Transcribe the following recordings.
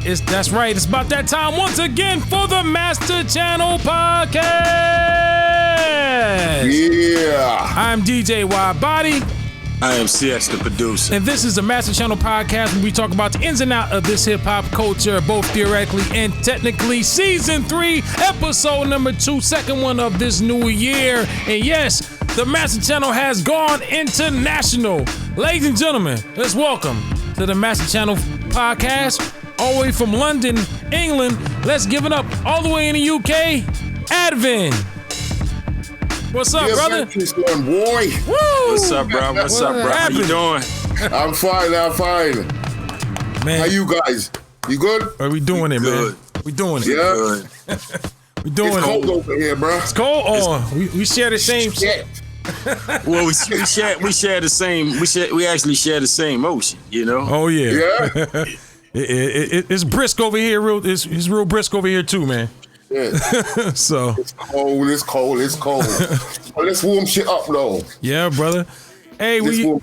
That's right. It's about that time once again for the Master Channel Podcast. Yeah. I'm DJ Wide Body. I am CX, the producer. And this is the Master Channel Podcast where we talk about the ins and outs of this hip-hop culture, both theoretically and technically. Season 3, episode number 2, second one of this new year. And yes, the Master Channel has gone international. Ladies and gentlemen, let's welcome to the Master Channel Podcast, all the way from London, England. Let's give it up all the way in the UK, Advent. What's up, brother? Going, boy. Woo! What's up, bro? What's up, bro? How you doing? I'm fine. Man, how you guys? You good? Are we doing it, good. man? We doing it. Yeah. Good. We doing It's cold it. over here, bro. It's cold. Oh, we share the same shit. Well, we share the same. We actually share the same ocean. You know. Oh yeah. Yeah. It's brisk over here. It's real brisk over here too, man. Yeah. So It's cold. Well, let's warm shit up, though. yeah, brother. Hey, Let's warm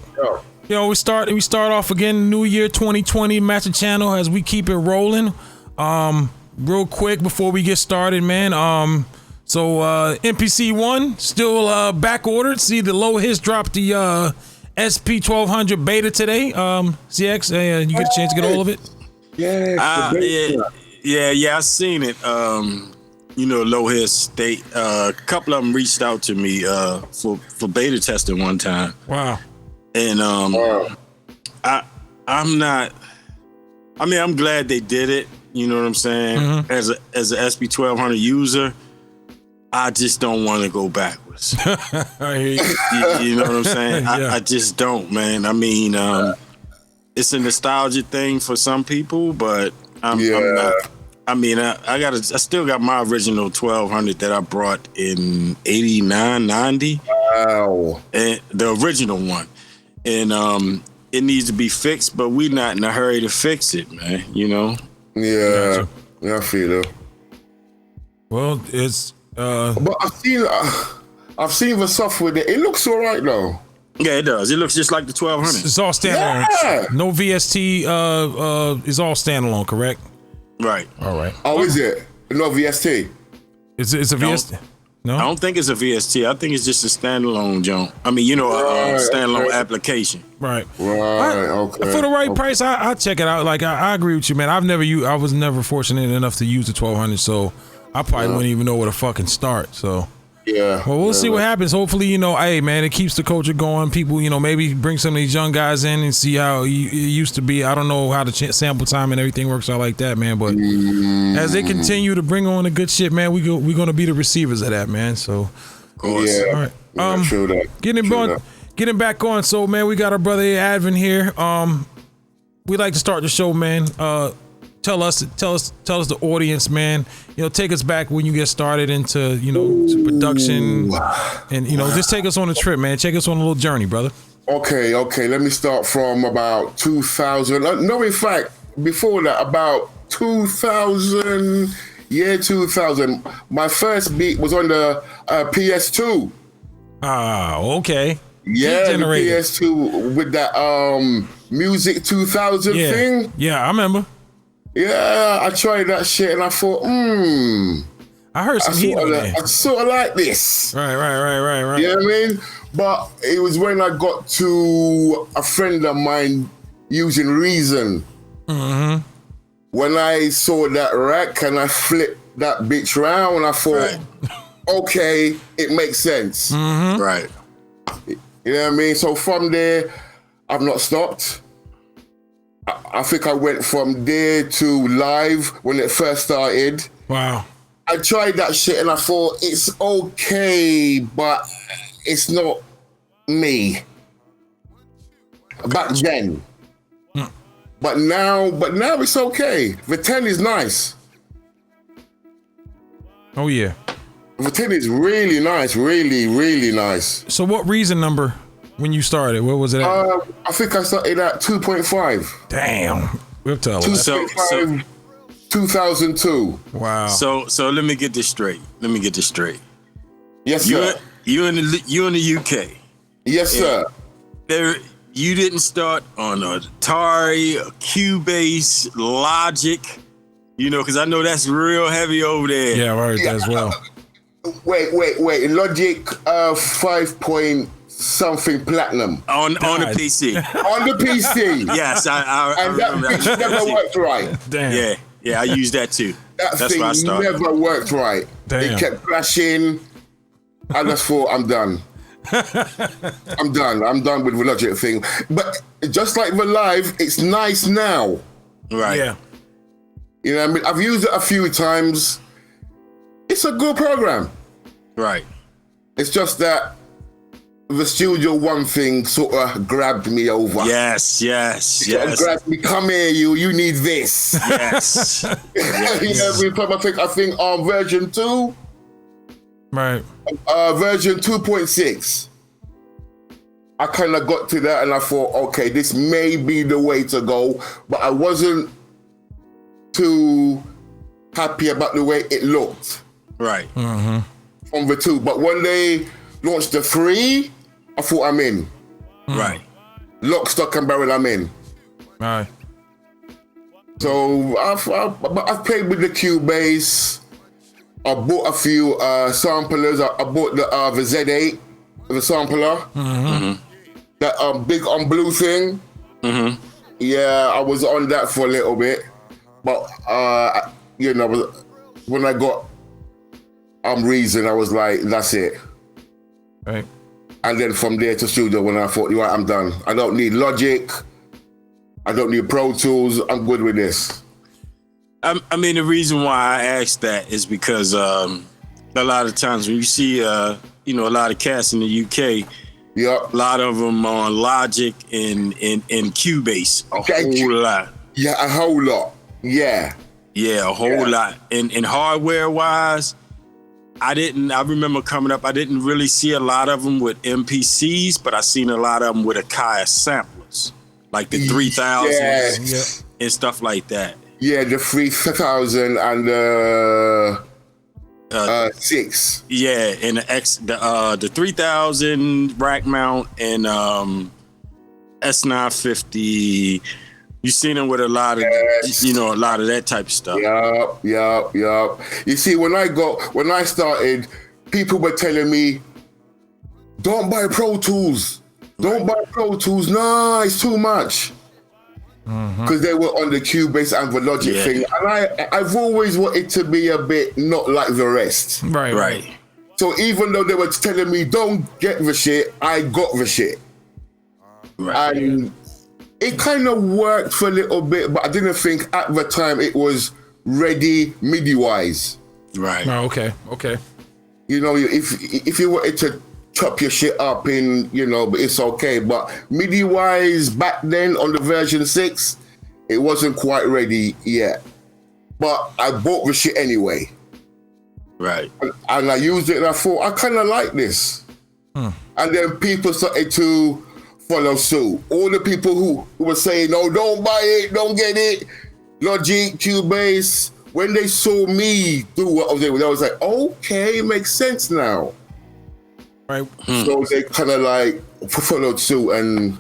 shit up. we start off again, New Year 2020, Master Channel, as we keep it rolling. Real quick before we get started, man. So MPC 1 still back ordered. See, the low hits dropped the SP1200 beta today. CX, you get a chance to get all of it? Yeah. Yeah. I seen it. Low hits. They a couple of them reached out to me for beta testing one time. Wow. And Wow. I'm glad they did it. You know what I'm saying? Mm-hmm. As a SP1200 user, I just don't want to go backwards. I hear you. You know what I'm saying? Yeah. I just don't, man. I mean, it's a nostalgia thing for some people, but I'm not. I mean, I still got my original 1200 that I brought in 89, 90. Wow. And the original one. And it needs to be fixed, but we're not in a hurry to fix it, man. You know? Yeah. Yeah, I feel it. Well, it's But I've seen the software there. It looks all right, though. Yeah, it does. It looks just like the 1200. it's all standalone. Yeah. No VST. Is all standalone, correct? Right. All right. Oh, is it? No VST? It's a VST. No. I don't think it's a VST. I think it's just a standalone joint. I mean, a standalone okay. application. Right. Right. Okay. For the right price, I check it out. Like I agree with you, man. I was never fortunate enough to use the 1200, so I probably wouldn't even know where to fucking start. So Yeah. well, we'll see what happens. Hopefully, hey, man, it keeps the culture going. People, maybe bring some of these young guys in and see how it used to be. I don't know how the sample time and everything works out like that, man. But as they continue to bring on the good shit, man, we're going to be the receivers of that, man. So, Of course. Yeah. all right. Yeah, true that. Getting back on. So, man, we got our brother Advent here. We like to start the show, man. Tell us the audience, man. Take us back when you get started into to production, and just take us on a trip, man. Take us on a little journey, brother. Okay. Let me start from about 2000. No, in fact, before that, about 2000. Yeah, 2000. My first beat was on the PS2. Ah, okay. Yeah, the generated. PS2 with that Music 2000 thing. Yeah, I remember. Yeah, I tried that shit and I thought, I heard some heat on there. I sort of like this. Right. You know what I mean? But it was when I got to a friend of mine using Reason. Mm-hmm. When I saw that rack and I flipped that bitch round, I thought, okay, it makes sense. Mm-hmm. Right. You know what I mean? So from there, I've not stopped. I think I went from there to live when it first started. Wow. I tried that shit and I thought it's okay, but it's not me. Back then. But now it's okay. The 10 is nice. Oh yeah. The 10 is really nice, really, really nice. So what Reason number when you started? What was it at? I think I started at 2.5. Damn. We'll tell us. 2.5, 2002. Wow. So let me get this straight. Yes, sir. You in the UK. Yes, sir. You didn't start on Atari, Cubase, Logic. You know, because I know that's real heavy over there. Yeah, I heard that as well. Wait. Logic 5 point something platinum. On the PC. On the PC. Yes, I and remember that bitch never worked right. Damn. Yeah, I use that too. That's where I thing started. never worked right. Damn. It kept crashing. I just thought, I'm done. I'm done with the Logic thing. But just like the Live, it's nice now. Right. Yeah. You know what I mean? I've used it a few times. It's a good program. Right. It's just that the Studio One thing sort of grabbed me over. Yes. Sort of grabbed me. Come here, you need this. Yes. You know, I think version 2. Right. Version 2.6. I kind of got to that and I thought, okay, this may be the way to go, but I wasn't too happy about the way it looked. Right. On the 2. But when they launched the 3, I thought I'm in. Right. Lock, stock, and barrel, I'm in. All right. So I've played with the Cubase. I bought a few samplers. I bought the Z8, the sampler. That big on blue thing. Yeah, I was on that for a little bit. But, you know, when I got Reason, I was like, that's it. Right. And then from there to studio, when I thought, right, I'm done. I don't need Logic. I don't need Pro Tools. I'm good with this. I mean, the reason why I asked that is because a lot of times when you see, you know, a lot of cats in the UK, Yep. a lot of them on Logic and Cubase, a whole lot. Yeah, a whole lot. Yeah. Yeah, a whole lot. And hardware wise, I remember coming up, I didn't really see a lot of them with MPCs, but I seen a lot of them with Akai samplers, like the 3000s and stuff like that. Yeah, the 3000 and the 6. Yeah, and the 3000 rack mount and S950. You seen them with a lot of, you know, a lot of that type of stuff. Yup. You see, when I started, people were telling me, don't buy Pro Tools. Don't buy Pro Tools. No, it's too much. Because they were on the Cubase and the Logic thing. And I've always wanted to be a bit not like the rest. Right. So even though they were telling me, don't get the shit, I got the shit. Right. And it kind of worked for a little bit, but I didn't think at the time it was ready MIDI-wise. Right. Oh, okay. You know, if you wanted to chop your shit up in, you know, but it's okay. But MIDI-wise, back then on the version 6, it wasn't quite ready yet. But I bought the shit anyway. Right. And I used it and I thought, I kind of like this. And then people started to follow suit. All the people who were saying, no, don't buy it, don't get it. Logic, Cubase. When they saw me do what I was doing, I was like, okay, it makes sense now. Right. So they kind of like followed suit and,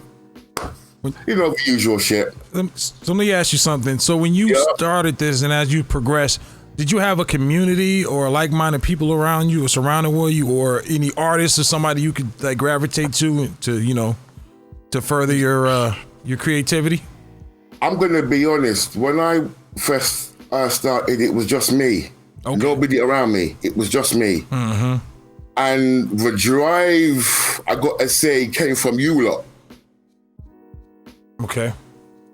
you know, the usual shit. So let me ask you something. So when you started this and as you progressed, did you have a community or like-minded people around you or surrounding with you or any artists or somebody you could like gravitate to, you know, to further your creativity? I'm going to be honest. When I first started, it was just me. Okay. Nobody around me. It was just me. And the drive, I got to say, came from you lot. Okay.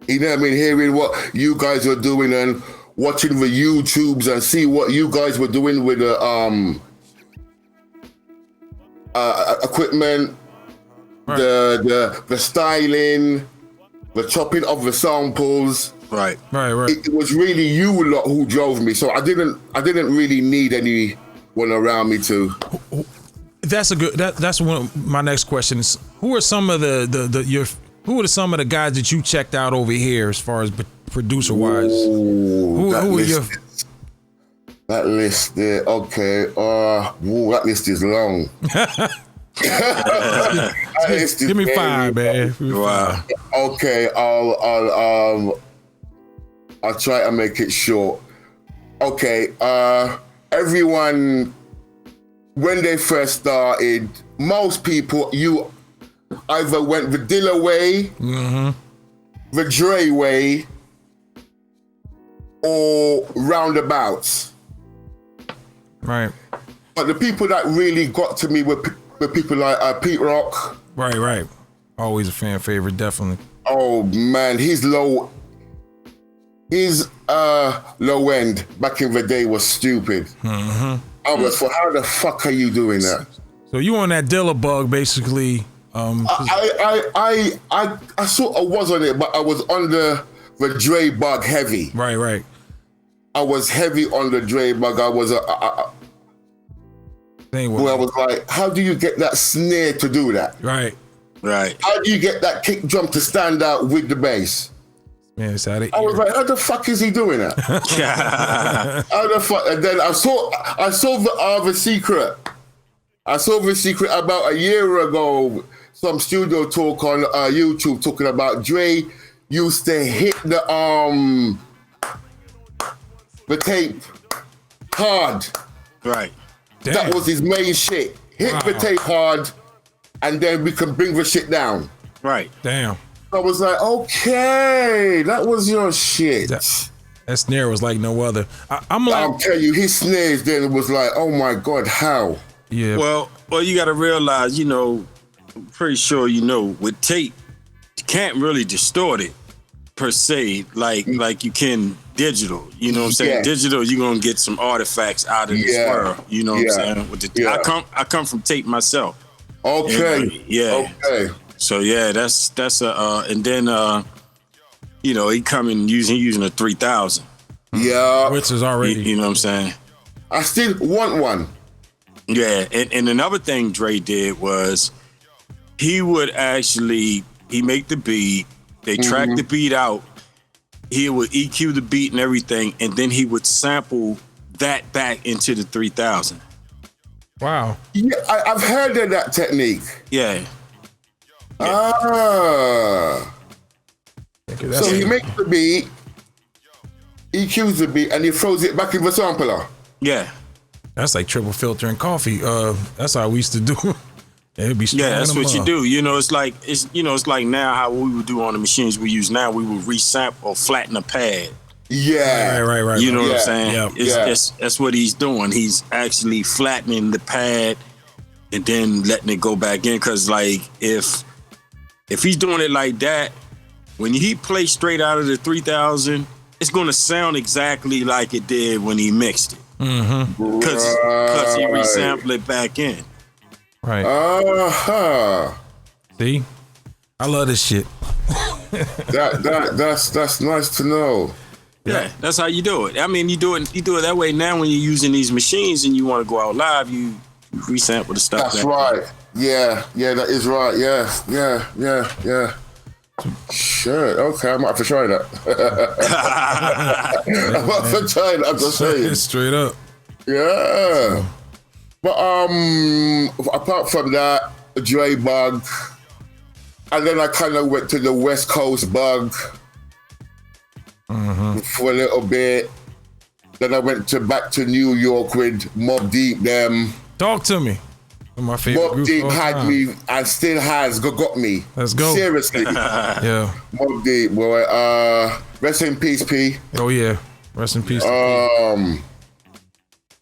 You know what I mean? Hearing what you guys are doing and watching the YouTubes and see what you guys were doing with the equipment, right. the styling, the chopping of the samples. Right. It was really you lot who drove me. So I didn't really need anyone around me to. That's one of my next question is, who are some of who are some of the guys that you checked out over here as far as producer wise? Who are your? That list there, okay. That list is long. Give me 5, man. Wow. Okay, I'll try to make it short. okay, everyone, when they first started, most people, you either went the Dilla way, the Dre way, or roundabouts. Right. But the people that really got to me were people like Pete Rock. Right. Always a fan favorite, definitely. Oh man, his low end back in the day was stupid. I was for how the fuck are you doing that? So you on that Dilla bug, basically. I sort of was on it, but I was on the Dre bug heavy. Right. I was heavy on the Dre bug. I was where I was like, how do you get that snare to do that? Right. How do you get that kick drum to stand out with the bass? Man, it's out of I was like, how the fuck is he doing that? How the fuck? And then I saw the secret. I saw the secret about a year ago. Some studio talk on YouTube talking about Dre used to hit the tape hard. Right. Damn. That was his main shit. Hit the tape hard, and then we can bring the shit down. Right. Damn. I was like, okay, that was your shit. That snare was like no other. I'm telling you, his snares then was like, oh my God, how? Yeah. Well, you got to realize, I'm pretty sure with tape, you can't really distort it per se, like you can digital. You know what I'm saying? Yeah. Digital, you're gonna get some artifacts out of this world. You know what I'm saying? With the I come from tape myself. Okay. Yeah. Okay. So yeah, that's and then he coming using a 3000. Yeah. Which is already. You know what I'm saying? I still want one. Yeah, and another thing Dre did was he would actually make the beat, they track the beat out, he would EQ the beat and everything, and then he would sample that back into the 3000. Wow. Yeah, I've heard of that technique. Yeah. So he makes the beat, EQs the beat, and he throws it back in the sampler. Yeah. That's like triple filtering coffee. That's how we used to do. It'd be that's what you do. It's like now how we would do on the machines we use now. We would resample or flatten a pad. Yeah. Right. You know what I'm saying? Yeah. That's what he's doing. He's actually flattening the pad and then letting it go back in. Cause like if he's doing it like that, when he plays straight out of the 3000, it's gonna sound exactly like it did when he mixed it. Mm-hmm. Cause he resampled it back in. Right. See, I love this shit. That's nice to know. Yeah, that's how you do it. I mean, you do it that way now when you're using these machines and you want to go out live, you resample the stuff. That's right. Yeah, that is right. Yeah. Shit. Okay, I might have to try that. I might have to try that. I'm just saying. Straight up. Yeah. But apart from that, Dre bug, and then I kind of went to the West Coast bug for a little bit. Then I went back to New York with Mobb Deep. Them. Talk to me. My favorite Mobb Deep had time. me and still has got me. Let's go. Seriously. Yeah. Mobb Deep, boy. Rest in peace, P. Oh yeah. Rest in peace.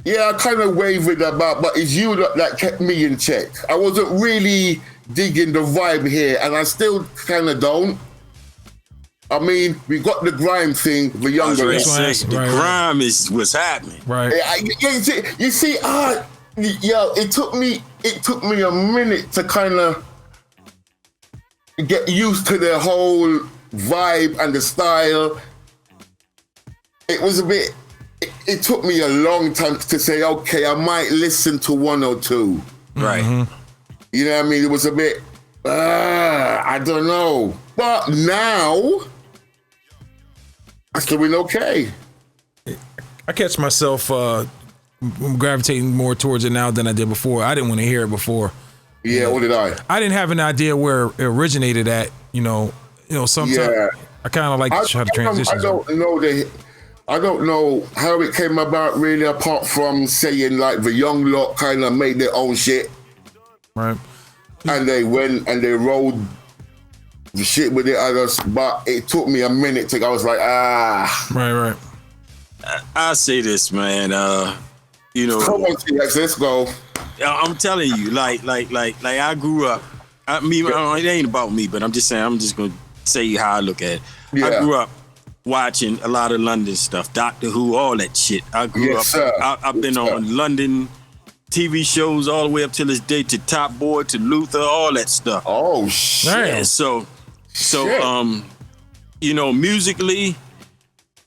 Yeah, I kind of wavered about, but it's you that kept me in check. I wasn't really digging the vibe here, and I still kind of don't. I mean, we got the grime thing, the younger. The grime is what's happening. Right. You see, it took me a minute to kind of get used to the whole vibe and the style. It was a bit. It took me a long time to say, okay, I might listen to one or two. Right. Mm-hmm. You know what I mean? It was a bit, I don't know. But now, it's doing okay. I catch myself gravitating more towards it now than I did before. I didn't want to hear it before. Yeah, what did I? I didn't have an idea where it originated at, sometimes I kind of like to try to transition. I don't know I don't know how it came about really, apart from saying like the young lot kind of made their own shit. Right. And they went and they rolled the shit with the others, but it took me a minute to, I was like, Right. I say this, man, you know. Come on, T-Rex, let's go. I'm telling you, like I grew up, it ain't about me, but I'm just going to say how I look at it. Yeah. I grew up watching a lot of London stuff, Doctor Who, all that shit. I grew up, sir. I've been on London TV shows all the way up to this day, to Top Boy, to Luther, all that stuff. Oh, shit. Yeah, so you know, musically,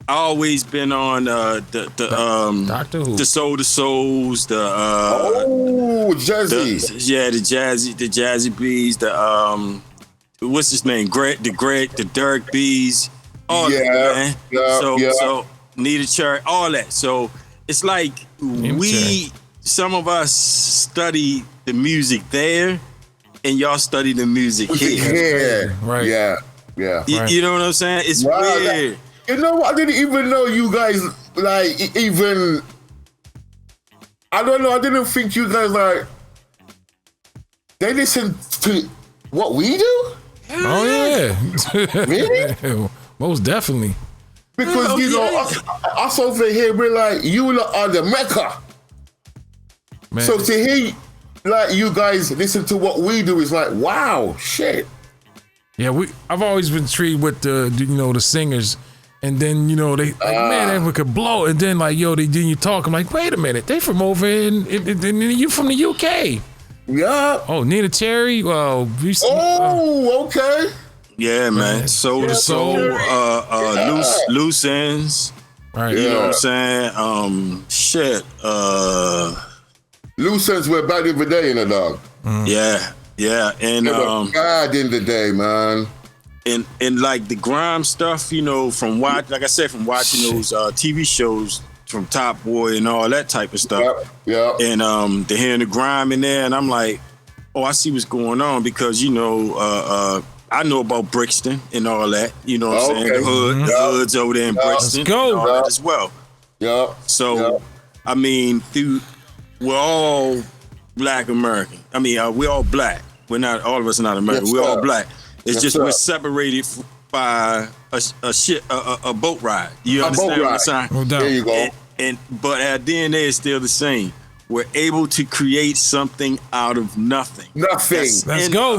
I always been on the Doctor Who, the Soul to Souls, the Jazzy. the Jazzy Bees, the what's his name? the Derek Bees, all that, man. So Nita Cherry, all that. So it's like some of us study the music there, and y'all study the music here. Right. Yeah. You know what I'm saying? It's weird. You know what? I didn't even know you guys, like, even... I don't know. I didn't think you guys, like... They listen to what we do? Oh, yeah. Really? Most definitely. Because, you know, us over here, we're like, you lot are the Mecca. Man. So to hear, like, you guys listen to what we do is like, wow, shit. Yeah, I've always been intrigued with the singers, and then they like, man, they could blow, and then like then you talk, I'm like, wait a minute, they from over in you from the UK? Yeah. Oh, Nina Cherry. Well, okay. Yeah, man. Soul to Soul, loose ends. Right. You know what I'm saying? Loose ends were back in the day, in the dog. Yeah, and bad in the day, man. And like the grime stuff, from watching those TV shows from Top Boy and all that type of stuff. Yeah. And they're hearing the grime in there, and I'm like, oh, I see what's going on, because I know about Brixton and all that. You know what I'm saying? The hoods over there in Brixton. Let's go. And all that as well. Yeah. So I mean, we're all Black American. I mean, we're all black. We're not, all of us are not American. We're all black. It's just we're separated by a boat ride. You understand what I'm saying? No doubt. There you go. But our DNA is still the same. We're able to create something out of nothing. Let's go.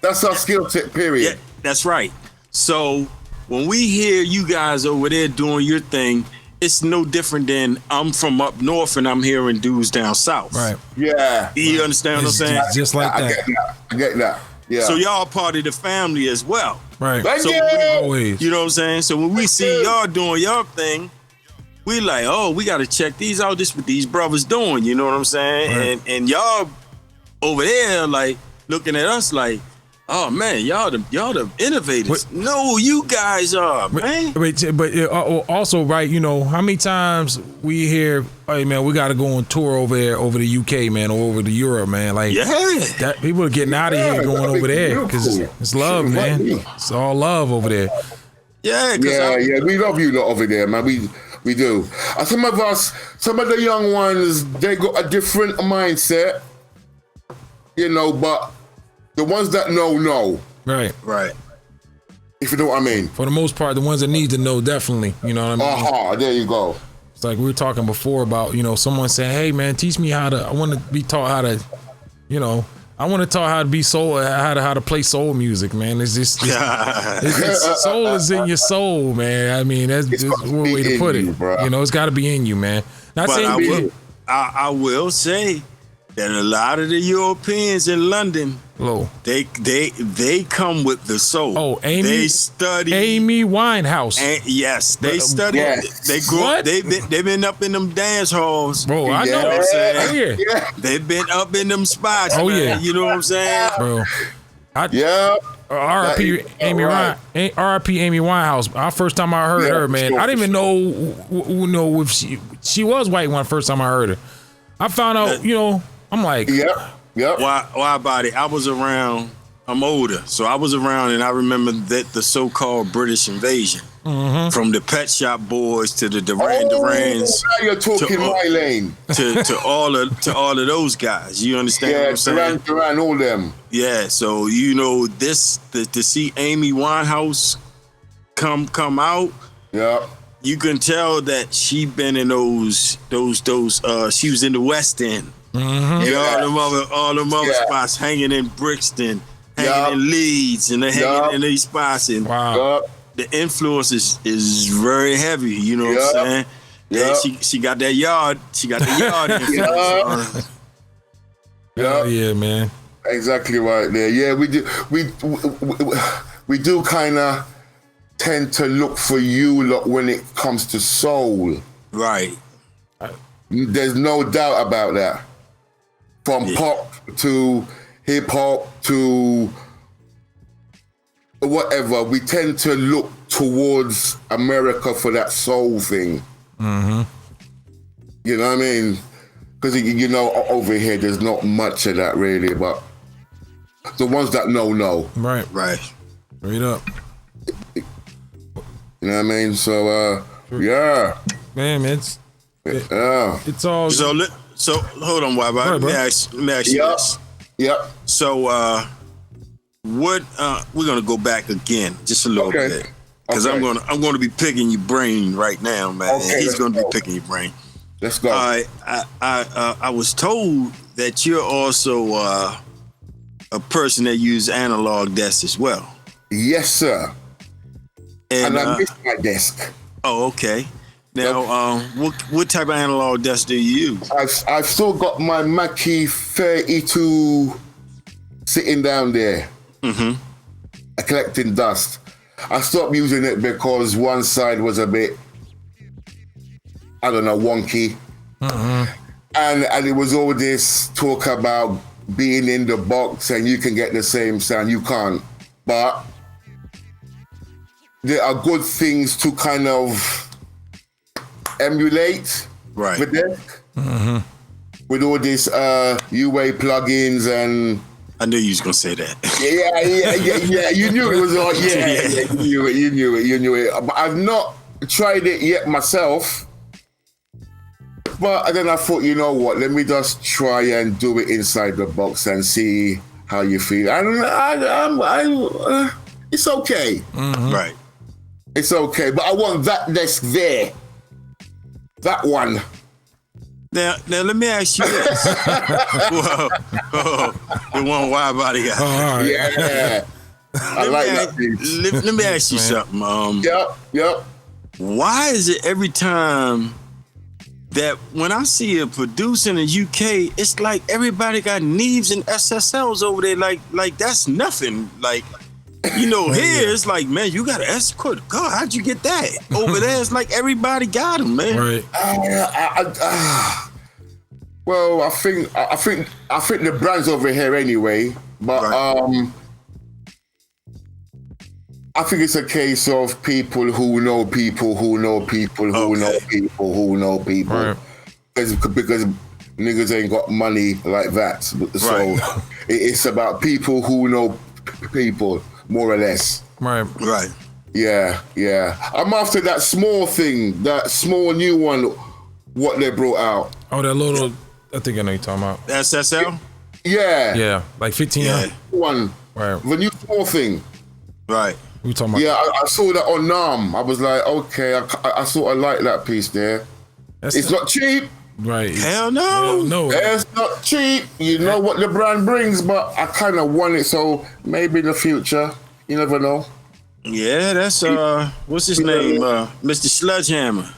That's our skill set, period. Yeah, that's right. So when we hear you guys over there doing your thing, it's no different than I'm from up north and I'm hearing dudes down south. Right. Yeah. You understand what I'm saying? Just like that. I get that. Yeah. So y'all part of the family as well. Right. So Always. you know what I'm saying? So when we see y'all doing your thing, we like, oh, we got to check these out. This what these brothers doing. You know what I'm saying? Right. And y'all over there like looking at us like, oh man, y'all the innovators. No, you guys are, man. But also, right? How many times we hear, hey man, we got to go on tour over there, over the UK, man, or over to Europe, man. Like, that people are getting out of here going over there because it's love, man. It's all love over there. Yeah, we love you lot over there, man. We do. Some of the young ones, they got a different mindset, but the ones that know. Right. If you know what I mean. For the most part, the ones that need to know, definitely. You know what I mean? There you go. It's like we were talking before about, someone saying, hey man, teach me I want to be taught how to, I want to taught how to be soul, how to play soul music, man. It's just, soul is in your soul, man. I mean, that's one way to put it. Bro. It's got to be in you, man. I will say that a lot of the Europeans in London, they come with the soul. Oh, they study Amy Winehouse. Yes, they study. Yes. They grew up. They've been up in them dance halls. Bro, I know. What I'm yeah. They've been up in them spots. Oh man. yeah. You know what I'm saying, bro? R.I.P. Amy Winehouse. Our first time I heard her, man, I didn't even know if she was white when the first time I heard her. I found out, I'm like, Yep. Why about it? I was around. I'm older, so I was around, and I remember that the so-called British invasion. from the Pet Shop Boys to the Durans. Now you're talking my lane. to all of those guys. You understand what I'm saying? Duran, all them. Yeah. So you know to see Amy Winehouse come out. Yeah. You can tell that she been in those she was in the West End. And all them other spots, hanging in Brixton, hanging in Leeds, and hanging in these spots. And the influence is very heavy, you know what I'm saying? Yeah, she got that yard. She got the yard influence. Yeah, man. Exactly right there. Yeah, we do kind of tend to look for you lot when it comes to soul. Right. There's no doubt about that. From pop to hip hop to whatever, we tend to look towards America for that soul thing. Mm-hmm. You know what I mean? Because, you know, over here, there's not much of that really, but the ones that know. Right. Straight up. You know what I mean? So, yeah. Man, it's all... So hold on, Wabba. Let me ask you this. Yep. So, what? We're gonna go back again, just a little bit, because I'm gonna be picking your brain right now, man. Okay, he's gonna be picking your brain. Let's go. I was told that you're also a person that uses analog desks as well. Yes, sir. And I missed my desk. Oh, okay. Now, what type of analog desk do you use? I've still got my Mackie 32 sitting down there, collecting dust. I stopped using it because one side was a bit, I don't know, wonky. And it was all this talk about being in the box and you can get the same sound. You can't. But there are good things to kind of emulate the desk with all this UA plugins and... I knew you was gonna say that. Yeah. You knew it was all. You knew it. But I've not tried it yet myself. But then I thought, you know what? Let me just try and do it inside the box and see how you feel. And it's okay. Right. It's okay. But I want that desk there. That one. Now let me ask you this. Whoa, the one wide body guy. All right. Yeah. I like that piece. Let me ask you something. Yep. Why is it every time that when I see a producer in the UK, it's like everybody got Neves and SSLs over there, like that's nothing. Like, you know, here it's like, man, you got an escort. God, how'd you get that? Over there, it's like everybody got them, man. Right. Well, I think the brand's over here anyway, but I think it's a case of people who know people who know people who know people who know people, right. because niggas ain't got money like that. So it's about people who know people, more or less. Right. Yeah. I'm after that small thing, that small new one, what they brought out. Oh, that little, I think I know you're talking about. SSL? Yeah, like 1500. One. Right. The new small thing. Right. We talking about? Yeah, I saw that on NAM. I was like, okay, I sort of like that piece there. It's not cheap. Right. Hell no. It's not cheap. You know what the brand brings, but I kind of want it, so maybe in the future, you never know. Yeah, that's what's his name? Mr. Sledgehammer.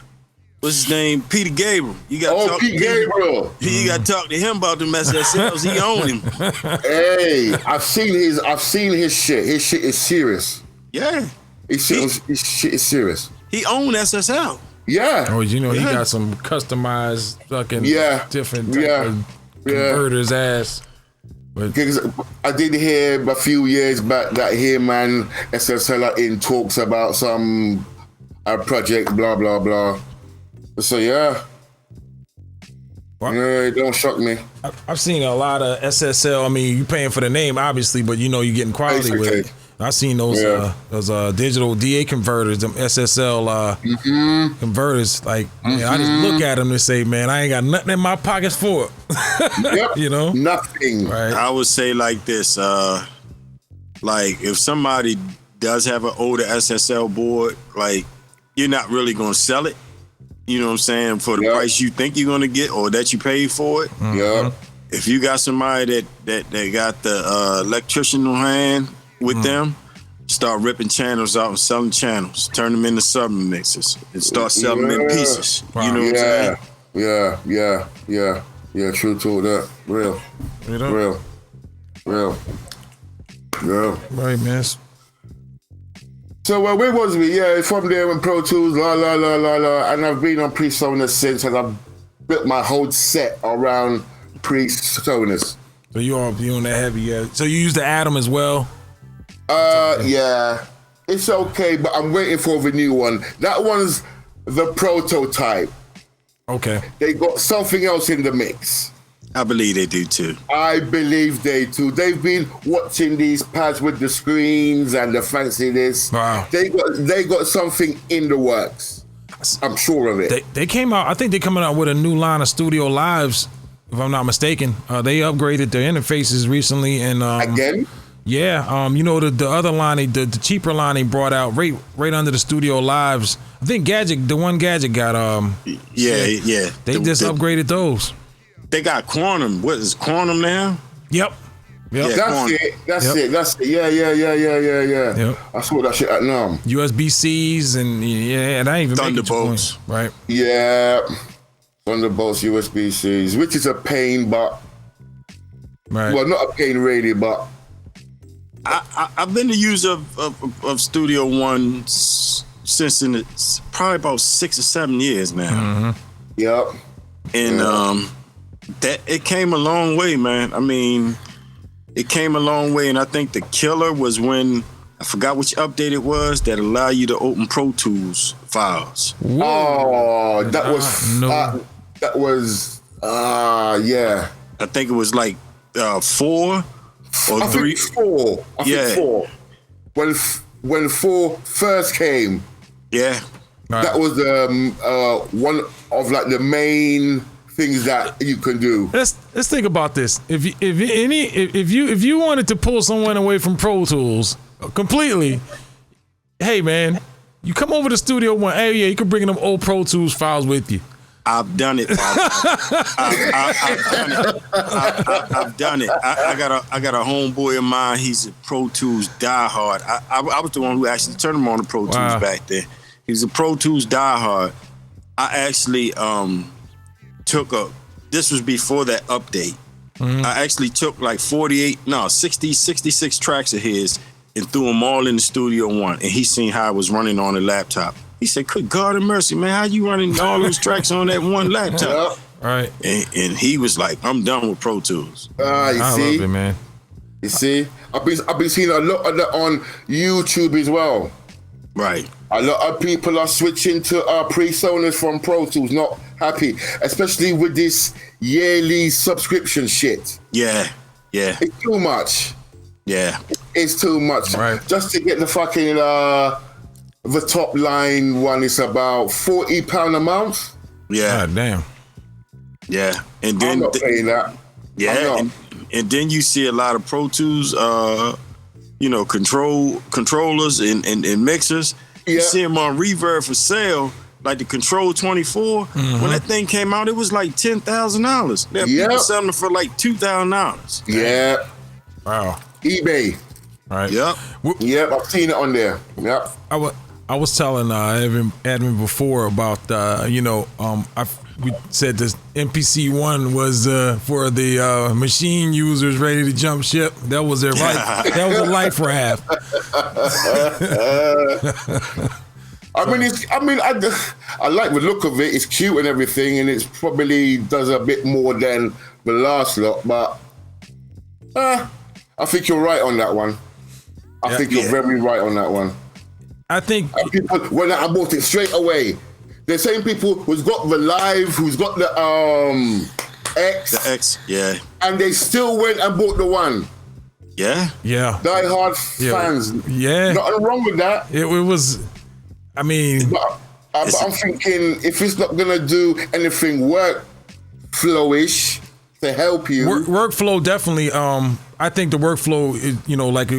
What's his name? Peter Gabriel. You got Pete Gabriel. You got to talk to him about them SSLs. He own him. Hey, I've seen his shit. His shit is serious. Yeah. His shit is serious. He owned SSL. Yeah. Oh, you know, he got some customized fucking different type of converters ass. But I did hear a few years back that him and SSL are in talks about some project, blah, blah, blah. So, yeah. It don't shock me. I've seen a lot of SSL. I mean, you paying for the name, obviously, but you know you're getting quality with it. I seen those digital DA converters, them SSL converters. Like, man, I just look at them and say, man, I ain't got nothing in my pockets for it. Yep. You know, nothing. right? I would say like this, like if somebody does have an older SSL board, like you're not really gonna sell it. You know what I'm saying, for the price you think you're gonna get or that you paid for it. Yeah. If you got somebody that got the electrician on hand with them, start ripping channels out and selling channels, turn them into sub mixes, and start selling them in pieces. Wow. You know what I'm saying? Yeah. True to that. Real. Right, man. So where was we? Yeah, from there in Pro Tools, and I've been on PreSonus since, and I've built my whole set around PreSonus. So you on that heavy? Yeah. So you use the Atom as well? Yeah, it's okay, but I'm waiting for the new one. That one's the prototype. Okay. They got something else in the mix. I believe they do too. I believe they do. They've been watching these pads with the screens and the fanciness. Wow. They got something in the works. I'm sure of it. They came out. I think they're coming out with a new line of Studio Lives, if I'm not mistaken. They upgraded their interfaces recently, and Again? Yeah, you know the other line, the cheaper line they brought out right under the Studio Lives. I think the one Gadget got Yeah. They just upgraded those. They got Quantum. What is Quantum now? Yep. Yeah, That's it. Yeah. Yep. I saw that shit at NAM. USB-Cs and and I ain't even Thunderbolts. Right. Yeah. Thunderbolts, USB-Cs, which is a pain, but Right. well, not a pain really, but I've been a user of Studio One since it's probably about 6 or 7 years now. yep. And that it came a long way, man. I mean, it came a long way, and I think the killer was when I forgot which update it was that allowed you to open Pro Tools files. Oh, that was yeah. I think it was like 4 or 3. I think 4. When 4 first came, Yeah. Right. that was one of like the main things that you can do. Let's think about this. If you wanted to pull someone away from Pro Tools completely, hey man, you come over to Studio One. Hey, yeah, you can bring them old Pro Tools files with you. I've done it. I've done it. I got a homeboy of mine. He's a Pro Tools diehard. I was the one who actually turned him on to Pro Tools back then. He's a Pro Tools diehard. I actually this was before that update. I actually took like 66 tracks of his and threw them all in the Studio One, and he seen how I was running on a laptop. He said, "Good God and mercy, man, how you running all those tracks on that one laptop?" Right. And he was like, "I'm done with Pro Tools." I love it, man. You see, I've been seeing a lot of that on YouTube as well. Right. A lot of people are switching to PreSonus from Pro Tools, not happy, especially with this yearly subscription shit. Yeah. It's too much. Yeah. It's too much. Right. Just to get the fucking the top line one is about £40 a month. Yeah. God damn. Yeah. And then I'm not paying that. yeah, and then you see a lot of Pro Tools controllers and mixers. Yeah. You see them on Reverb for sale, like the Control 24. When that thing came out, it was like $10,000. There are people selling it for like $2,000. Yeah. Wow. eBay. Right. Yep. Yep, I've seen it on there. Yep. I was telling Admin before about we said this MPC-1 was for the machine users ready to jump ship. That was their life. That was a life raft. I like the look of it. It's cute and everything, and it probably does a bit more than the last lot. But I think you're right on that one. I think you're very right on that one. I think people, when I bought it straight away, the same people who's got the Live, who's got the X. The X, yeah. And they still went and bought the one. Yeah. Die-hard fans. Yeah. Nothing wrong with that. It was, I mean. But I'm thinking, if it's not going to do anything workflowish to help you. Workflow, definitely. I think the workflow, is, like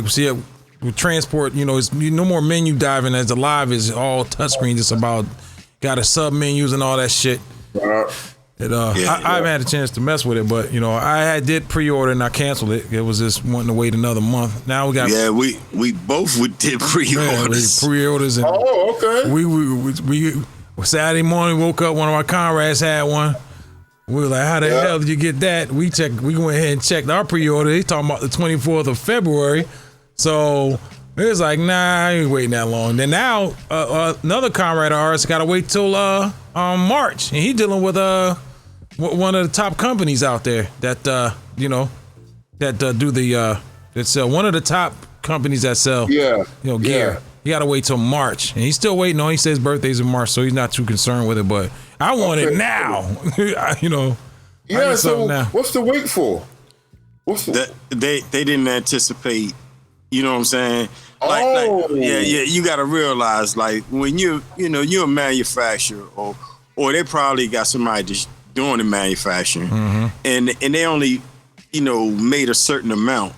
see it with transport, it's no more menu diving as the live is all touchscreen. It's about, got a sub menus and all that shit. I haven't had a chance to mess with it, but I did pre-order and I canceled it. It was just wanting to wait another month. Now we got we both did pre-orders. Pre-orders. And okay. We Saturday morning woke up. One of our comrades had one. We were like, "How the hell did you get that?" We went ahead and checked our pre-order. They talking about the 24th of February, so it was like, nah, I ain't waiting that long. Then now another comrade of ours got to wait till March, and he dealing with one of the top companies out there that do the that sell, one of the top companies that sell gear. You gotta wait till March, and he's still waiting on. He says his birthday's in March, so he's not too concerned with it. But I want it now. Yeah. So now. What's the wait for? They didn't anticipate. You know what I'm saying? Like you gotta realize, like, when you're a manufacturer, or they probably got somebody just doing the manufacturing, and they only made a certain amount.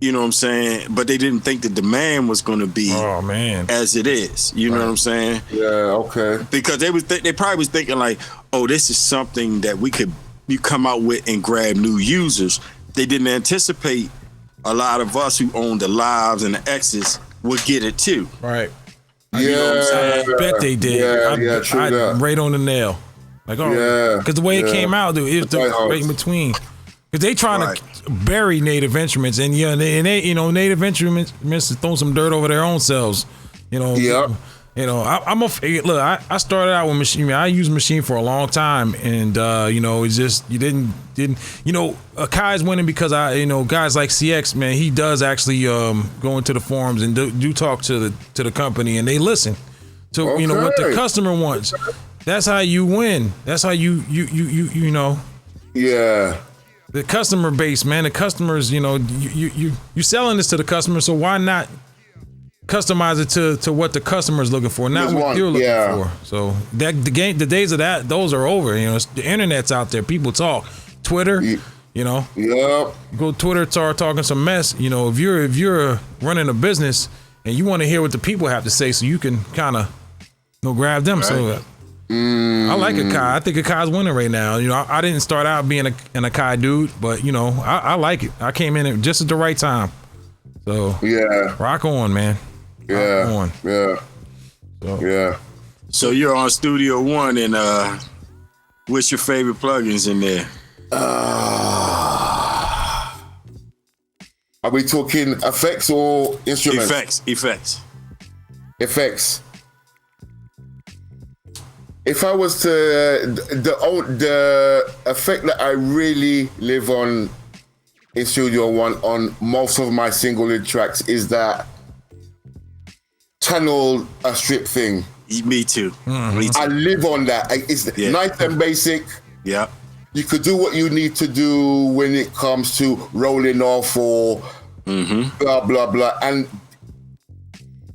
You know what I'm saying? But they didn't think the demand was going to be as it is. You know what I'm saying? Yeah, okay. Because they probably was thinking like, oh, this is something that you come out with and grab new users. They didn't anticipate a lot of us who own the Lives and the X's would get it too. Right. Yeah. You know what I'm saying? I bet they did. Yeah, true that. Right on the nail. Like, because the way it came out, dude, it was right in between. Because they trying to bury native instruments, and native instruments throw some dirt over their own selves. I'm look. I started out with machine. I used machine for a long time, and it's just you didn't. Kai's winning because guys like CX, man, he does actually go into the forums and do talk to the company, and they listen to what the customer wants. That's how you win. That's how you. Yeah. The customer base, man. The customers, you're selling this to the customer, so why not customize it to what the customer's looking for, not what you're looking for. So the days of that, those are over. The internet's out there. People talk. Twitter, go Twitter, start talking some mess. If you're running a business and you want to hear what the people have to say, so you can kind of grab them. Right. So I like Akai. I think Akai's winning right now. I didn't start out being an Akai dude, but I like it. I came in just at the right time. So rock on, man. Yeah. Rock on. Yeah. So. Yeah. So you're on Studio One, and what's your favorite plugins in there? Are we talking effects or instruments? Effects. If I was to the effect that I really live on in Studio One on most of my single lead tracks is that channel a strip thing. Me too. Mm-hmm. Me too. I live on that. It's nice and basic. Yeah. You could do what you need to do when it comes to rolling off or blah blah blah, and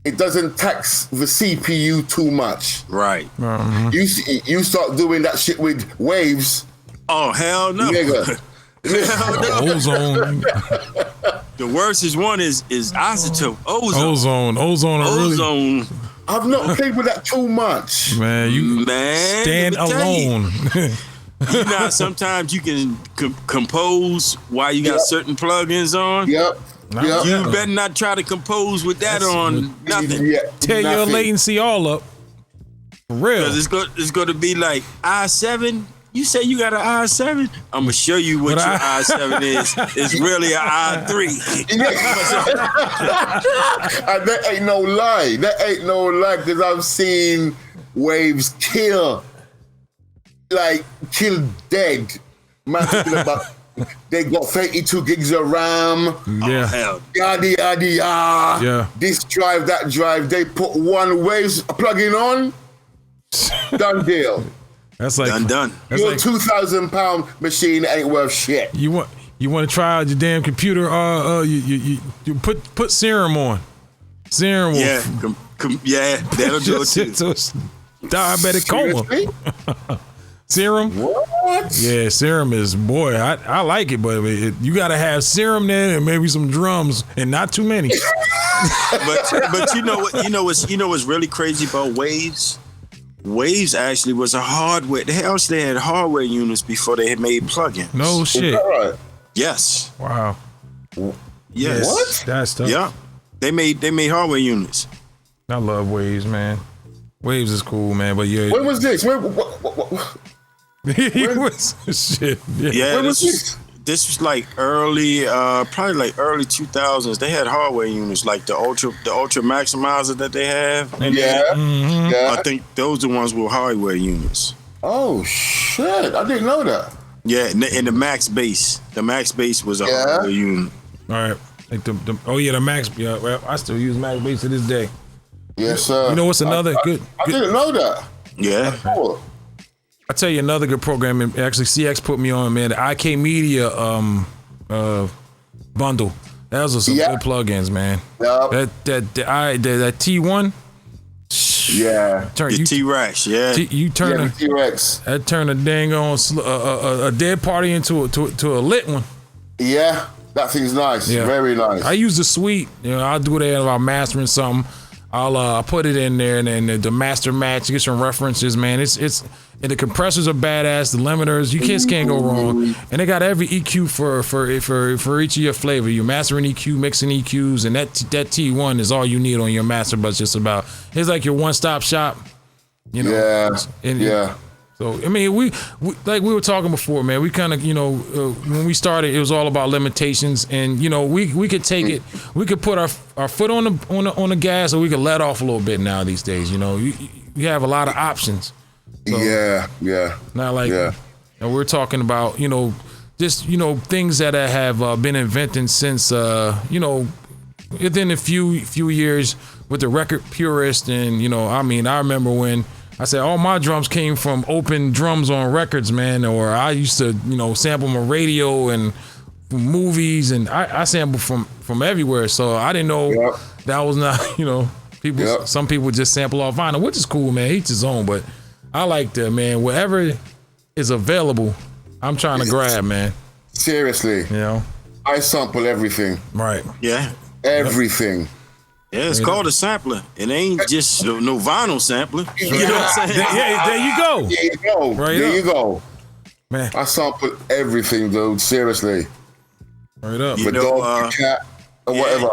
it doesn't tax the CPU too much. Right. Mm-hmm. You start doing that shit with waves. Oh, hell no. Nigga. Ozone. The worst one is isotope. Ozone. Ozone. I've not played with that too much. Man, stand alone. Sometimes you can compose while you got certain plugins on. Yep. You better not try to compose with that on nothing. Tear your latency all up. For real. Because it's going to be like i7. You say you got an i7? I'm going to show you what your i7 is. It's really an i3. And that ain't no lie. Because I've seen waves kill dead. Man, talking about they got 32 gigs of RAM. Yeah. Hell. Yada, yada, yada. Yeah. This drive, that drive. They put one waves plug-in on. Done deal. That's like done. Your £2,000 machine ain't worth shit. You You want to try out your damn computer? You put Serum on. Serum. Yeah, that'll do it too. Diabetic coma. Serum. What? Yeah, Serum is, boy, I like it, but you got to have Serum there and maybe some drums and not too many. but you know what's really crazy about Waves? Waves actually was a hardware. They actually had hardware units before they had made plugins. No shit. Is that right? Yes. Wow. Yes. What? That's tough. Yeah. They made hardware units. I love Waves, man. Waves is cool, man. But yeah. When was this? What? He was shit. Yeah. When was this? This was like early, probably like early 2000s. They had hardware units like the Ultra Maximizer that they have. And Yeah. I think those are the ones with hardware units. Oh shit! I didn't know that. Yeah, and the Max Bass. The Max Bass was a hardware unit. All right. Like the Max. Yeah, well, I still use Max Bass to this day. Yes, sir. You know what's another good? I didn't know that. Yeah. Cool. I tell you another good program. And actually, CX put me on, man. The IK Media bundle. That was some good plugins, man. Yep. That T1. Yeah. Turn The T-Rex, yeah. You turn the T-Rex. that turn a dang on a dead party into a lit one. Yeah, that thing's nice. Yeah. Very nice. I use the suite. You know, I'll do that if I'm mastering something. I'll put it in there and then the master match, get some references, man. It's and the compressors are badass. The limiters, you can't go wrong. And they got every EQ for each of your flavor. Your mastering EQ, mixing EQs, and that T1 is all you need on your master bus. Just about. It's like your one-stop shop. You know. Yeah. So I mean, we like we were talking before, man. We kind of, when we started, it was all about limitations, and we could take it, we could put our foot on the gas, or we could let off a little bit now these days. You have a lot of options. So, yeah. Not like, and we're talking about just things that have been invented since within a few years with the record purist, and I remember when I said all my drums came from open drums on records, man, or I used to, sample my radio and from movies, and I sample from everywhere. So I didn't know that was not, people. Some people just sample off vinyl, which is cool, man. Each his own, but I like that, man. Whatever is available, I'm trying to grab, man. Seriously, I sample everything. Right. Yeah. Everything. Yeah, it's called a sampler. It ain't just no vinyl sampler. You know what I'm saying? There you go. There you go. Right there up. you go. Man. I sample everything, dude. Seriously. Right up. The dog, the cat, or whatever.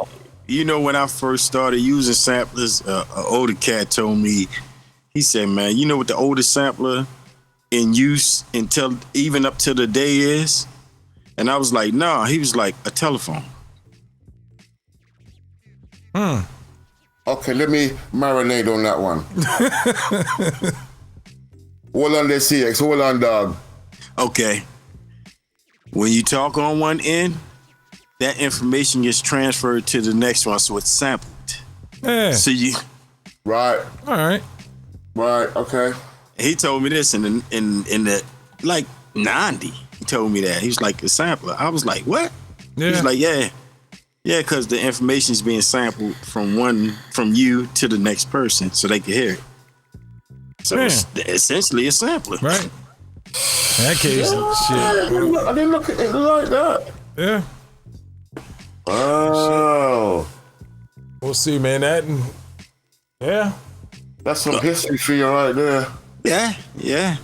When I first started using samplers, an older cat told me, he said, man, you know what the oldest sampler in use until even up to the day is? And I was like, nah. He was like, a telephone. Okay, let me marinate on that one. Hold on there, CX. Hold on, dog. Okay. When you talk on one end, that information gets transferred to the next one, so it's sampled. Yeah. So you. Right. All right. Right. Okay. He told me this in the like 90. He told me that. He was like, a sampler. I was like, what? Yeah. He was like, yeah. Yeah, because the information is being sampled from you to the next person so they can hear it. So it's essentially a sampler. Right. In that case, shit. I didn't look at it like that. Yeah. Oh. We'll see, man. That's some history for you right there. Yeah.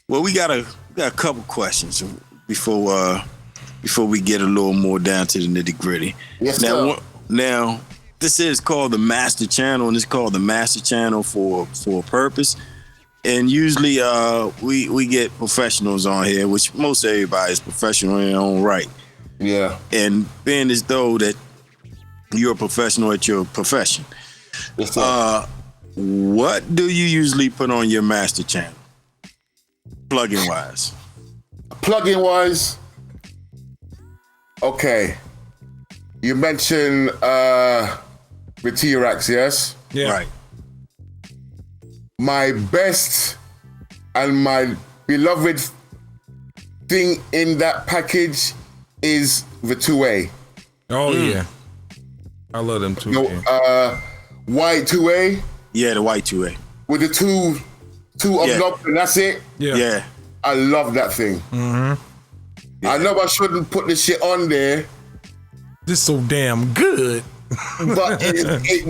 Well, we got a couple questions before we get a little more down to the nitty gritty. Yes, now, this is called the Master Channel, and it's called the Master Channel for a purpose. And usually, we get professionals on here, which most everybody is professional in their own right. Yeah. And being as though that you're a professional at your profession, Yes, sir. what do you usually put on your Master Channel, plugin wise? Plugin wise. Okay. You mentioned the T-Rex, yes? Yeah. Right. My best and my beloved thing in that package is the 2A. Oh yeah, I love them too. White 2A. Yeah, the white 2A. With the two up top, and that's it. Yeah. I love that thing. Mm-hmm. Yeah. I know I shouldn't put this shit on there. This so damn good. But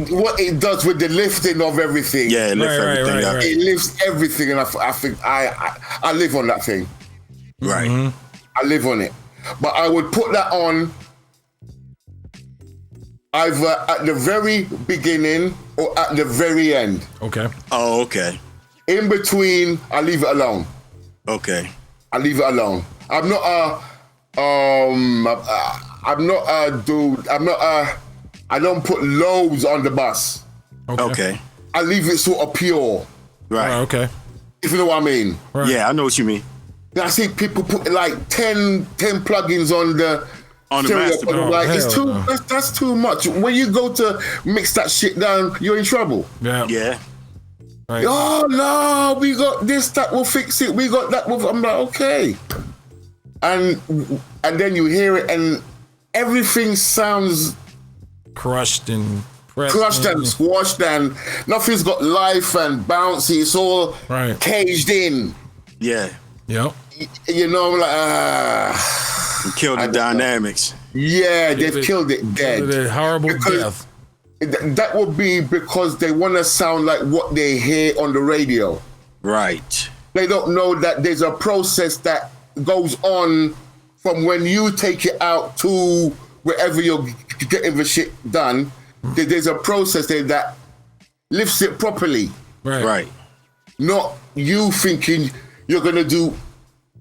what it does with the lifting of everything. Yeah, it lifts everything up. It lifts everything, and I think I live on that thing. Right. Mm-hmm. I live on it. But I would put that on either at the very beginning or at the very end. Okay. Oh, okay. In between, I leave it alone. Okay. I leave it alone. I'm not a dude. I don't put loads on the bus. Okay. I leave it sort of pure. Right. Oh, okay. If you know what I mean. Right. Yeah, I know what you mean. I see people put like 10 plugins on the master. Like it's too. That's too much. When you go to mix that shit down, you're in trouble. Yeah. Yeah. Right. Oh no, we got this that will fix it. We got that. I'm like, okay. And then you hear it, and everything sounds crushed and squashed, and nothing's got life and bouncy. It's all caged in. Yeah. Yep. You know, like you killed the dynamics. Yeah, they've killed it dead. A horrible death. That would be because they want to sound like what they hear on the radio. Right. They don't know that there's a process that goes on from when you take it out to wherever you're getting the shit done. There's a process there that lifts it properly. Right. Not you thinking you're going to do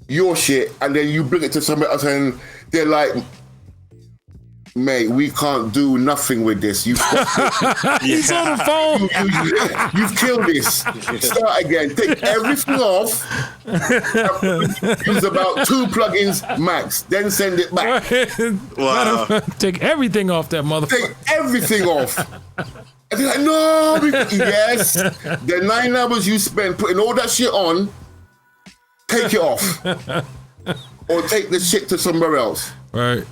your shit and then you bring it to somebody else and they're like, mate, we can't do nothing with this. He's on the phone. You've killed this. Start again. Take everything off. Use about 2 plugins max. Then send it back. Wow. Take everything off that motherfucker. Take everything off. And they're like, no. Yes. The 9 hours you spend putting all that shit on, take it off. Or take the shit to somewhere else. Right.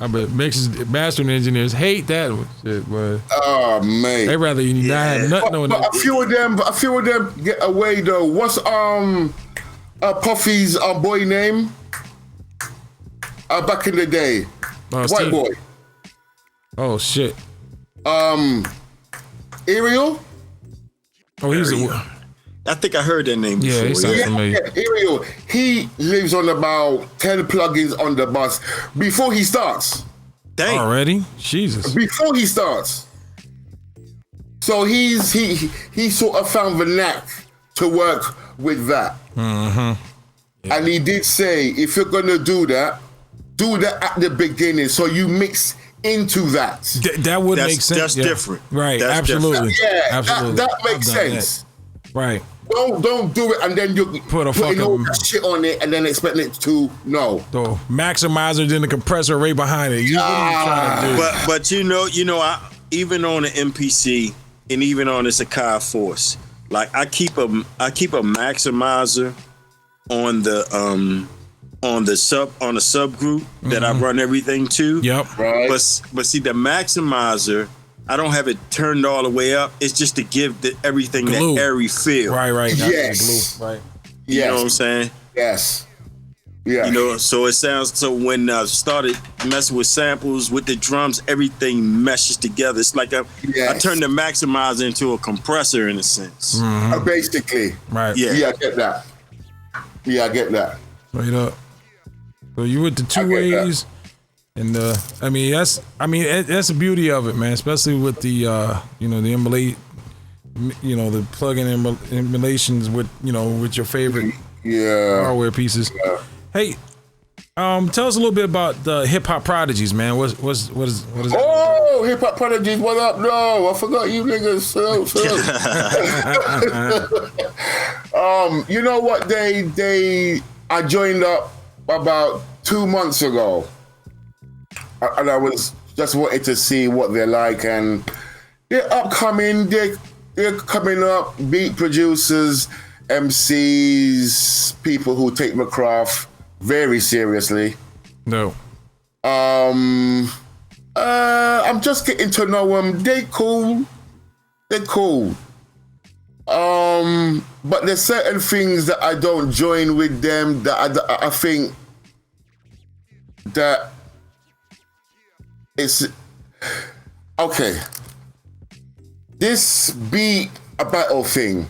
I bet mastering engineers hate that shit, but oh man, they rather you not have nothing on it. But a few of them get away though. What's Puffy's boy name? Back in the day, white boy. Oh shit. Ariel. Oh, he's a. I think I heard that name before. Yeah, he sounds familiar. Yeah, Ariel. He lives on about 10 plugins on the bus before he starts. Dang. Already? Jesus. Before he starts. So he sort of found the knack to work with that. Mm-hmm. Yeah. And he did say, if you're gonna do that at the beginning, so you mix into that. That would make sense. That's different. Right. That's absolutely. Different. Yeah. Absolutely. That makes sense. Right. Don't do it and then you putting all that shit on it and then expecting it to no. So maximizer, then the compressor right behind it. What are you trying to do? But you know, I even on the MPC and even on the Sakai Force, like I keep a maximizer on the subgroup that I run everything to. Yep. Right. But see the maximizer, I don't have it turned all the way up. It's just to give everything glue. that airy feel. Right. Yes. Glue. Right. You know what I'm saying? Yes. Yeah. You know, so it sounds, so when I started messing with samples, with the drums, everything meshes together. It's like I turned the maximizer into a compressor in a sense. Mm-hmm. Basically. Right. Yeah, I get that. Yeah, I get that. Straight up. So you with the 2 ways. And that's the beauty of it, man. Especially with the the emulate, the plug-in emulations with with your favorite hardware pieces. Yeah. Hey, tell us a little bit about the Hip Hop Prodigies, man. What is that? Oh, Hip Hop Prodigies, what up? No, I forgot you niggas. You know what? I joined up about 2 months ago. And I was just wanting to see what they're like, and they're upcoming. They're coming up. Beat producers, MCs, people who take my craft very seriously. No. I'm just getting to know them. They're cool. But there's certain things that I don't join with them that I think that it's okay. This beat a battle thing.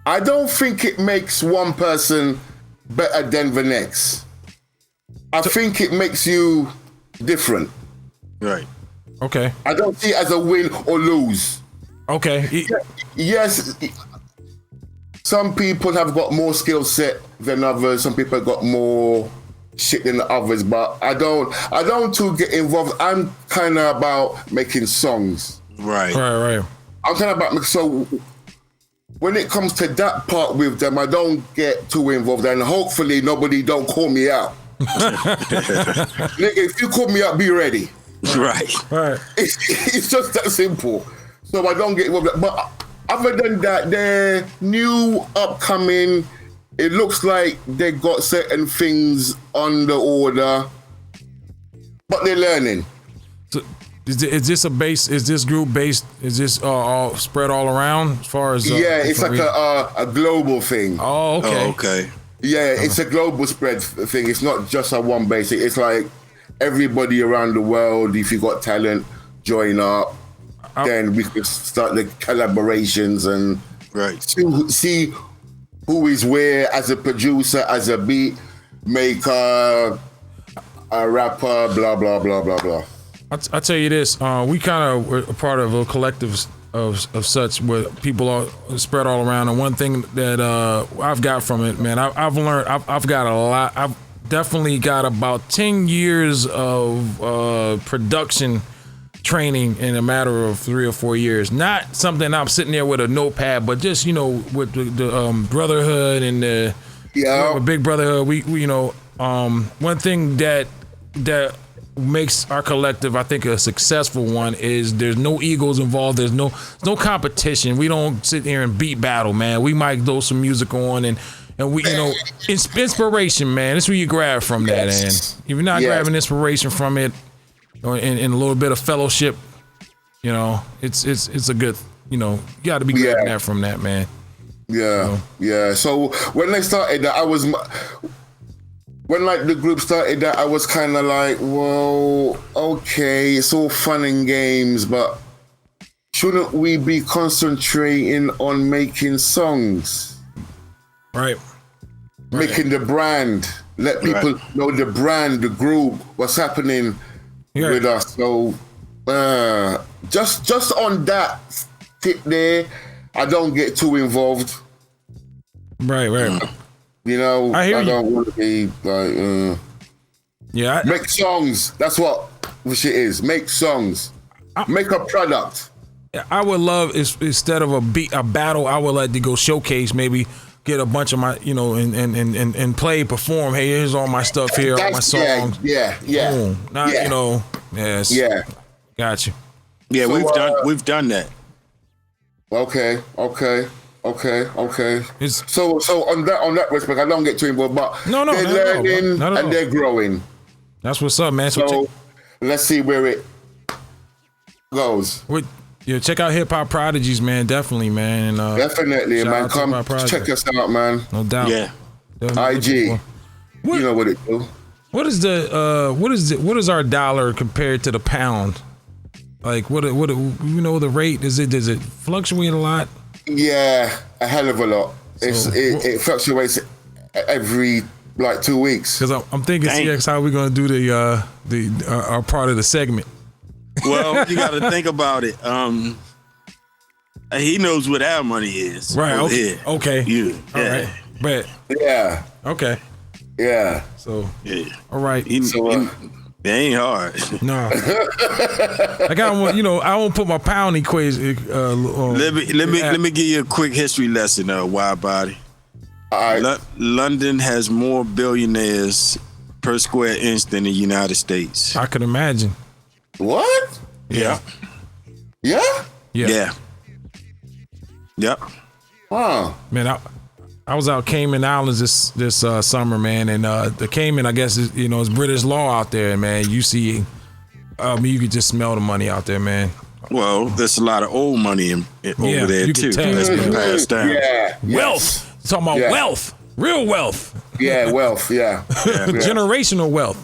I don't think it makes one person better than the next. I think it makes you different. Right. Okay. I don't see it as a win or lose. Okay. Yes, some people have got more skill set than others. Some people have got more shit than others, but I don't too get involved. I'm kind of about making songs. Right. Right. I'm kind of about, so when it comes to that part with them, I don't get too involved, and hopefully nobody don't call me out. Nigga, if you call me out, be ready. Right. It's just that simple. So I don't get involved. But other than that, they're new, upcoming. It looks like they got certain things on the order, but they're learning. So is this a base? Is this group based? Is this all spread all around as far as? Yeah, it's like a global thing. Oh, okay. Oh, okay. Yeah, it's a global spread thing. It's not just a one basic. It's like everybody around the world. If you got talent, join up. Then we could start the collaborations and see who is where as a producer, as a beat maker, a rapper, blah blah blah blah blah. I'll tell you this. We kind of were a part of a collective of such where people are spread all around. And one thing that I've got from it, man, I've learned. I've got a lot. I've definitely got about 10 years of production training in a matter of 3 or 4 years. Not something I'm sitting there with a notepad, but just with the brotherhood and the big brotherhood. We one thing that makes our collective, I think, a successful one is there's no egos involved. There's no competition. We don't sit there and beat battle, man. We might throw some music on and we, inspiration, man. That's where you grab from that. And if you're not grabbing inspiration from it, and a little bit of fellowship, it's a good, you got to be grabbing that from that, man. Yeah. So when they started that, when the group started that, I was kind of like, well, okay, it's all fun and games, but shouldn't we be concentrating on making songs? Right. Making the brand, let people know the brand, the group, what's happening with us. So just on that tip there, I don't get too involved. Right. I don't want to be like, make songs. That's what shit is. Make songs. Make a product. I would love, instead of a battle, I would like to go showcase, maybe get a bunch of my, and play, perform. Hey, here's all my stuff here, all my songs. Yeah. Boom. Not, yes. Yeah. Got you. Yeah, so, we've done that. Okay. So on that respect, I don't get too involved, but they're learning and they're growing. That's what's up, man. So let's see where it goes. Check out Hip Hop Prodigies, man. Definitely, man. Definitely, man. Come check us out, man. No doubt. Yeah. IG. You know what it do. What is our dollar compared to the pound? Like what the rate? Does it fluctuate a lot? Yeah, a hell of a lot. It fluctuates every 2 weeks. Because I'm thinking, CX, how we gonna do our part of the segment? Well, you got to think about it. He knows what our money is. Right. Okay. Yeah. All right. But yeah. Okay. Yeah. So. Yeah. All right. It ain't hard. No. Like I won't put my pound equation. Let me give you a quick history lesson, Wide Body. All right. London has more billionaires per square inch than the United States. I could imagine. What? Yeah. Yeah? Yeah. Yep. Wow. Man, I was out Cayman Islands this summer, man, and the Cayman, I guess, is British law out there, man. You see, you could just smell the money out there, man. Well, there's a lot of old money over there too. That's been passed down. Yeah, wealth. Talking about wealth, real wealth. Yeah, wealth. Yeah, generational wealth.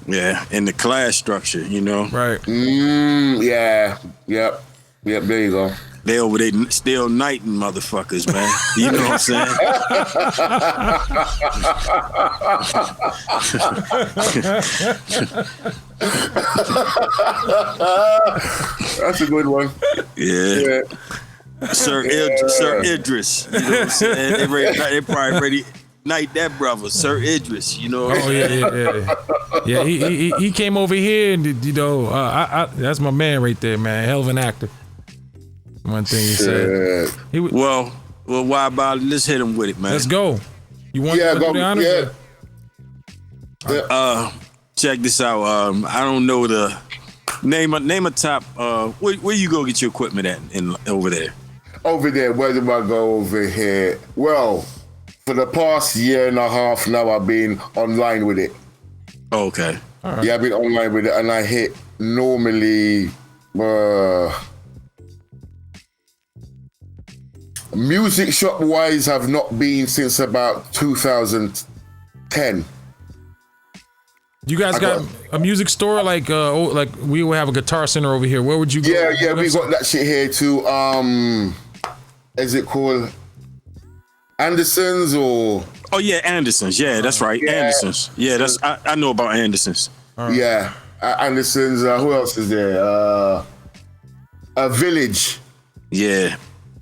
Yeah, and the class structure, Right. Yeah. Yep. There you go. They over there still knighting motherfuckers, man. You know what I'm saying? That's a good one. Yeah. Sir Idris. You know what I'm saying? They probably ready knight that brother, Sir Idris. You know. Oh yeah. He came over here and that's my man right there, man. Hell of an actor. One thing he said. Well, why about it? Let's hit him with it, man. Let's go. You want to do the honors? Yeah. Check this out. I don't know the name a top. Where you go get your equipment at over there? Over there. Where do I go over here? Well, for the past year and a half now, I've been online with it. Okay. All right. Yeah, I've been online with it, and I hit normally. Music shop wise, have not been since about 2010. You guys got a music store like we would have a Guitar Center over here. Where would you go? Yeah, we got that shit here too. Is it called Anderson's or? Oh yeah, Anderson's. Yeah, that's right. Yeah. Anderson's. Yeah, that's I know about Anderson's. Right. Yeah, Anderson's. Who else is there? A Village. Yeah.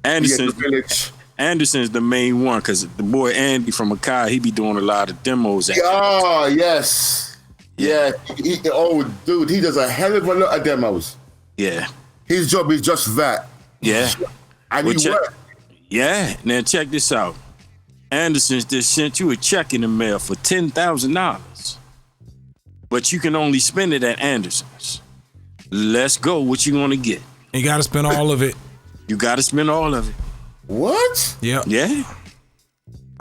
Anderson's, Yeah, Village. Anderson's the main one because the boy Andy from Akai, he be doing a lot of demos. Oh, yes. Yeah. Dude, he does a hell of a lot of demos. Yeah. His job is just that. Yeah. And he works. Yeah. Now check this out. Anderson's just sent you a check in the mail for $10,000. But you can only spend it at Anderson's. Let's go. What you gonna get? You got to spend all of it. You got to spend all of it. What? Yeah. Yeah.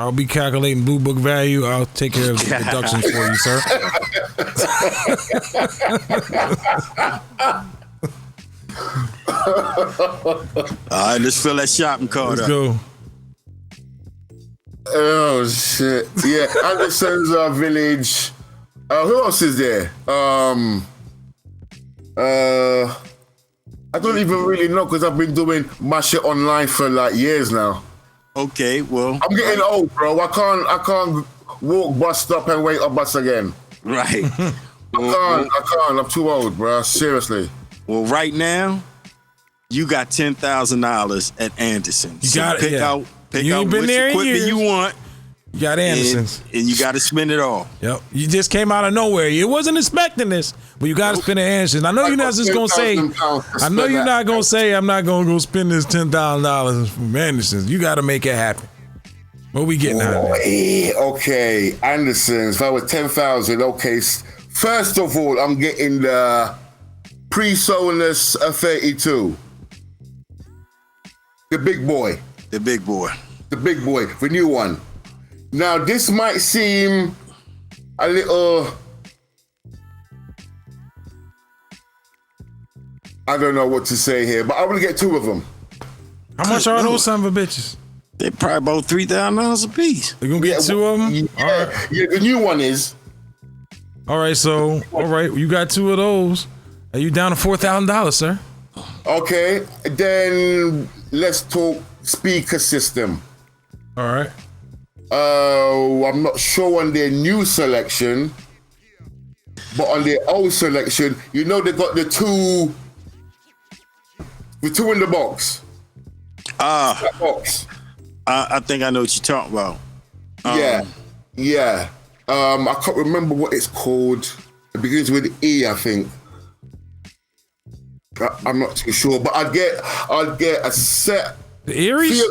I'll be calculating Blue Book value. I'll take care of the deductions for you, sir. All right, let's fill that shopping cart Let's up. go. Oh, shit. Yeah, Anderson's Village. Who else is there? I don't even really know because I've been doing my shit online for like years now. Okay, well. I'm getting old, bro. I can't walk bus stop and wait a bus again. Right. I can't. I'm too old, bro. Seriously. Well, right now, you got $10,000 at Anderson. You got it. Pick out You ain't been which there in equipment years. you want. You got Anderson's. And you got to spend it all. Yep. You just came out of nowhere. You wasn't expecting this, but you got to spend the Anderson's. I know you're not just going to say, I know you're not going to say, I'm not going to go spend this $10,000 from Anderson's. You got to make it happen. What we getting out of there? Okay, Anderson's. If I was 10,000, okay. First of all, I'm getting the PreSonus 32. The big boy. The big boy. The big boy, the new one. Now, this might seem a little, I don't know what to say here, but I will get two of them. How much are those son of a bitches? They're probably about $3,000 a piece. You gonna get two of them? Yeah, All right. yeah, the new one is. All right, so you got two of those. Are you down to $4,000, sir? Okay, then let's talk speaker system. All right. I'm not sure on their new selection, but on their old selection, you know they got the two in the box. That box. I think I know what you're talking about. Yeah. I can't remember what it's called. It begins with E, I think. I'm not too sure, but I'd get a set. The Aries?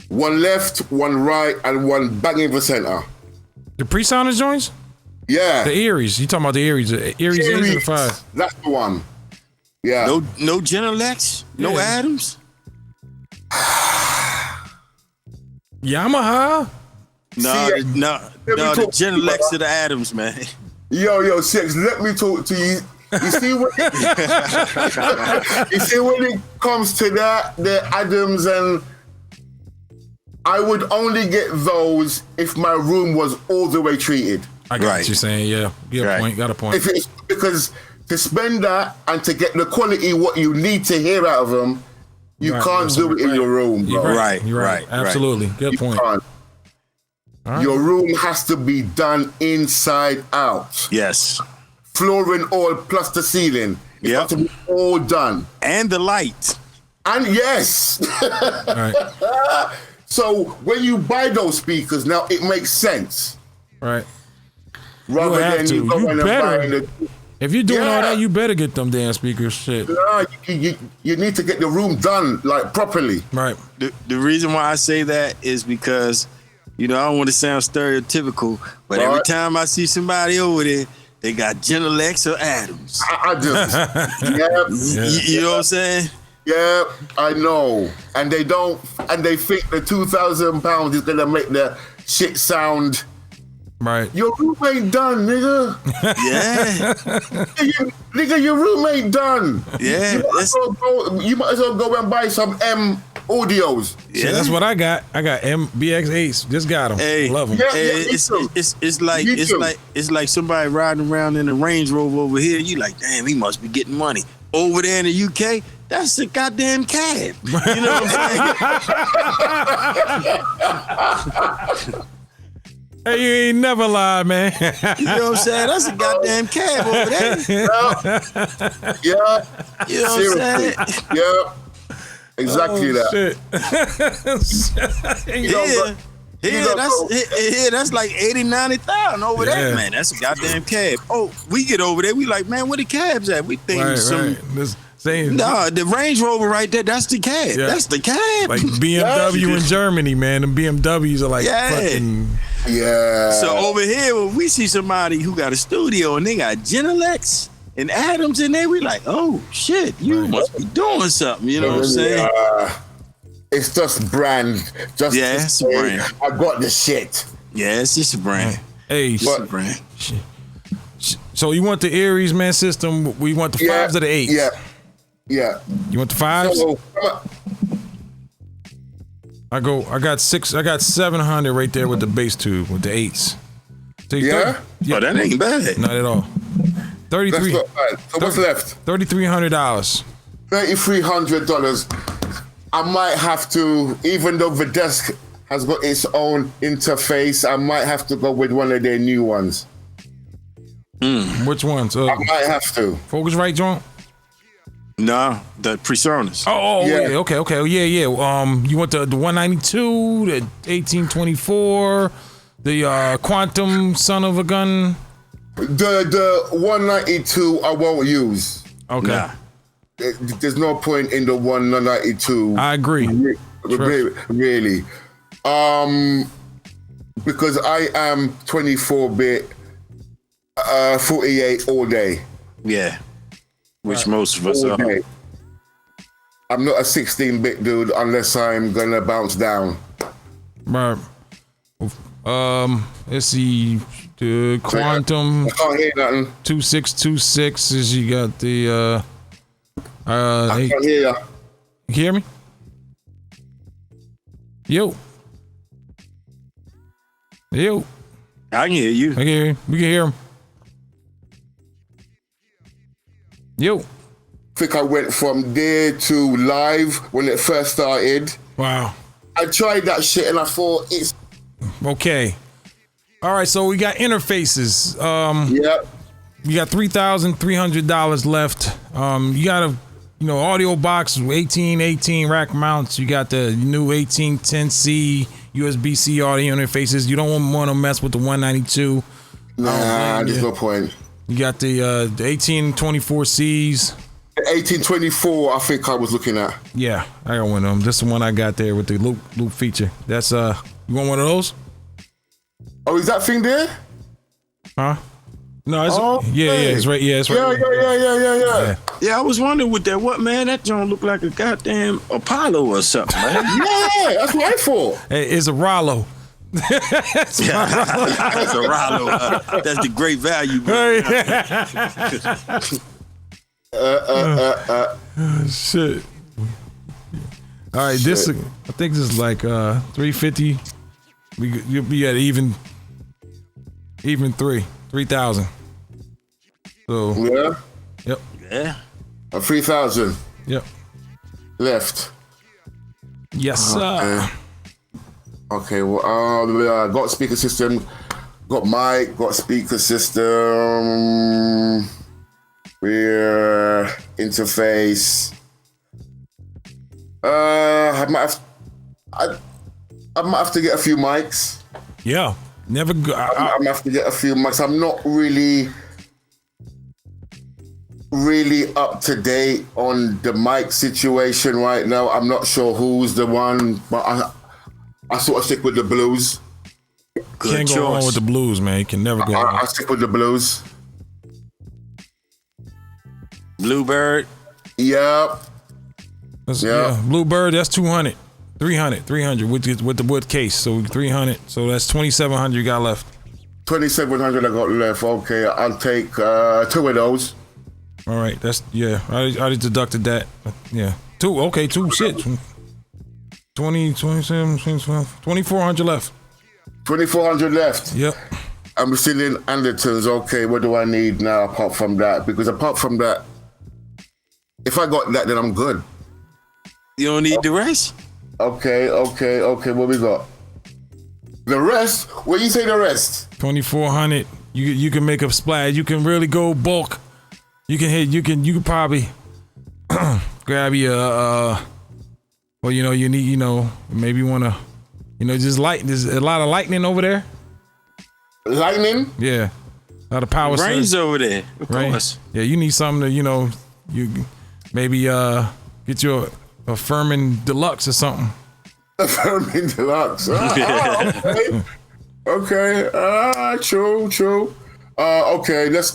One left, one right, and one bang in the center. The PreSonus joints? Yeah. The Aries. You talking about the Aries? The Aries 8 and the 5. That's the one. Yeah. No Genelecs? No Adams? Yamaha? The Genelex to the Adams, man. Yo, Six, let me talk to you. You see when it comes to that, the Adams, and I would only get those if my room was all the way treated. I got what you're saying, yeah. Got a point. If it's, because to spend that and to get the quality what you need to hear out of them, you can't do it in your room, bro. You're right. Absolutely. Good point. Right. Your room has to be done inside out. Yes. Flooring all plus the ceiling. It has to be all done. And the light. And yes. Right. So when you buy those speakers, now it makes sense. Right. Rather than you go and buy the... If you're doing all that, you better get them damn speakers. Shit. No, you need to get the room done like properly. Right. The reason why I say that is because, I don't want to sound stereotypical, but every time I see somebody over there, they got Genelex or Adams. I just, you know what I'm saying? Yeah, I know. And they think the £2,000 is gonna make the shit sound. Right. Your room ain't done, nigga. Yeah. Nigga, your room ain't done. Yeah. You might as well go and buy some M audios. Yeah, see, that's what I got. I got MBX8s. Just got them. Hey, love them. It's like somebody riding around in a Range Rover over here. You like, damn, he must be getting money. Over there in the UK, that's a goddamn cab. You know what I'm saying? Hey, you ain't never lied, man. You know what I'm saying? That's a goddamn cab over there. Yeah. You know what I'm saying? Yeah. Exactly that. Shit. That's like 80,000-90,000 over there, man. That's a goddamn cab. Oh, we get over there, we like, man, where the cabs at? We think the Range Rover right there, that's the cab. Yeah. That's the cab. Like BMW in Germany, man. The BMWs are like fucking. Yeah. So over here, when we see somebody who got a studio and they got Genelex and Adams in there, we like, oh shit, you must be doing something. You know what I'm saying? It's just brand. It's a brand. I got the shit. Yeah, it's just a brand. Hey, it's a brand. So you want the Aries, man, system? We want the 5s or the 8s? Yeah. You want the 5s? So, I got 700 right there with the bass tube with the 8s. So Oh, that ain't bad. Not at all. 33. That's not bad. So what's left? $3,300. $3,300. I might have to, even though the desk has got its own interface, I might have to go with one of their new ones. Which ones? I might have to. Focusrite joint? No, the PreSonus. Okay. Yeah. You want the 192, the 1824, the Quantum son of a gun? The 192 I won't use. Okay. Nah. There's no point in the 192. I agree. Really. Because I am 24-bit, 48 all day. Yeah. Which most of us are. I'm not a 16-bit dude unless I'm gonna bounce down. Right. Let's see. The Quantum. I can't hear nothing. 2626 is you got the I can't hear ya. You hear me? Yo. I can hear you. I can hear you. We can hear him. Yo. I think I went from there to live when it first started. Wow. I tried that shit and I thought it's okay. All right, so we got interfaces. You got $3,300 left. You got a audio box, 1818 rack mounts. You got the new 1810C USB-C audio interfaces. You don't want to mess with the 192. Nah, there's no point. You got the 1824Cs. The 1824, I think I was looking at. Yeah, I got one of them. This is the one I got there with the loop feature. That's you want one of those? Oh, is that thing there? Huh? No, it's it's right. Yeah, it's right. Yeah, I was wondering with that. What, man? That don't look like a goddamn Apollo or something, man. Yeah, that's what I thought. Hey, it's a Rollo. That's a Rollo. That's the great value, bro. Shit. All right, this I think this is like 350. You'll be at even 3,000. So Yeah. Yep. Yeah. 3,000 Yep. left. Yes, sir. Okay. Well, got speaker system, got mic, got speaker system, rear interface. I might have to get a few mics. Yeah. Never go. I'm gonna have to get a few mics. I'm not really up to date on the mic situation right now. I'm not sure who's the one, but I sort of stick with the blues. Can't go wrong with the blues, man. You can never go wrong. I stick with the blues. Bluebird. Yep. Yeah. Bluebird, that's 200. 300 with the wood case. So 300. So that's 2,700 you got left. 2,700 I got left. Okay, I'll take 2 of those. All right, that's I already deducted that. Yeah, 2. Okay, 2. Shit, 20, 27, 2,400 left. 2,400 left. Yep. I'm still in Andertons. Okay, what do I need now apart from that? Because apart from that, if I got that, then I'm good. You don't need the rest? Okay. What we got? The rest? What you say? The rest? 2,400. You can make a splash. You can really go bulk. You can probably grab your well, you need, maybe you want to, just there's a lot of lightning over there. Lightning? Yeah. A lot of power. Rain's over there, of course. Yeah, you need something to, you maybe get you a Furman Deluxe or something. A Furman Deluxe. Okay. True. Okay, let's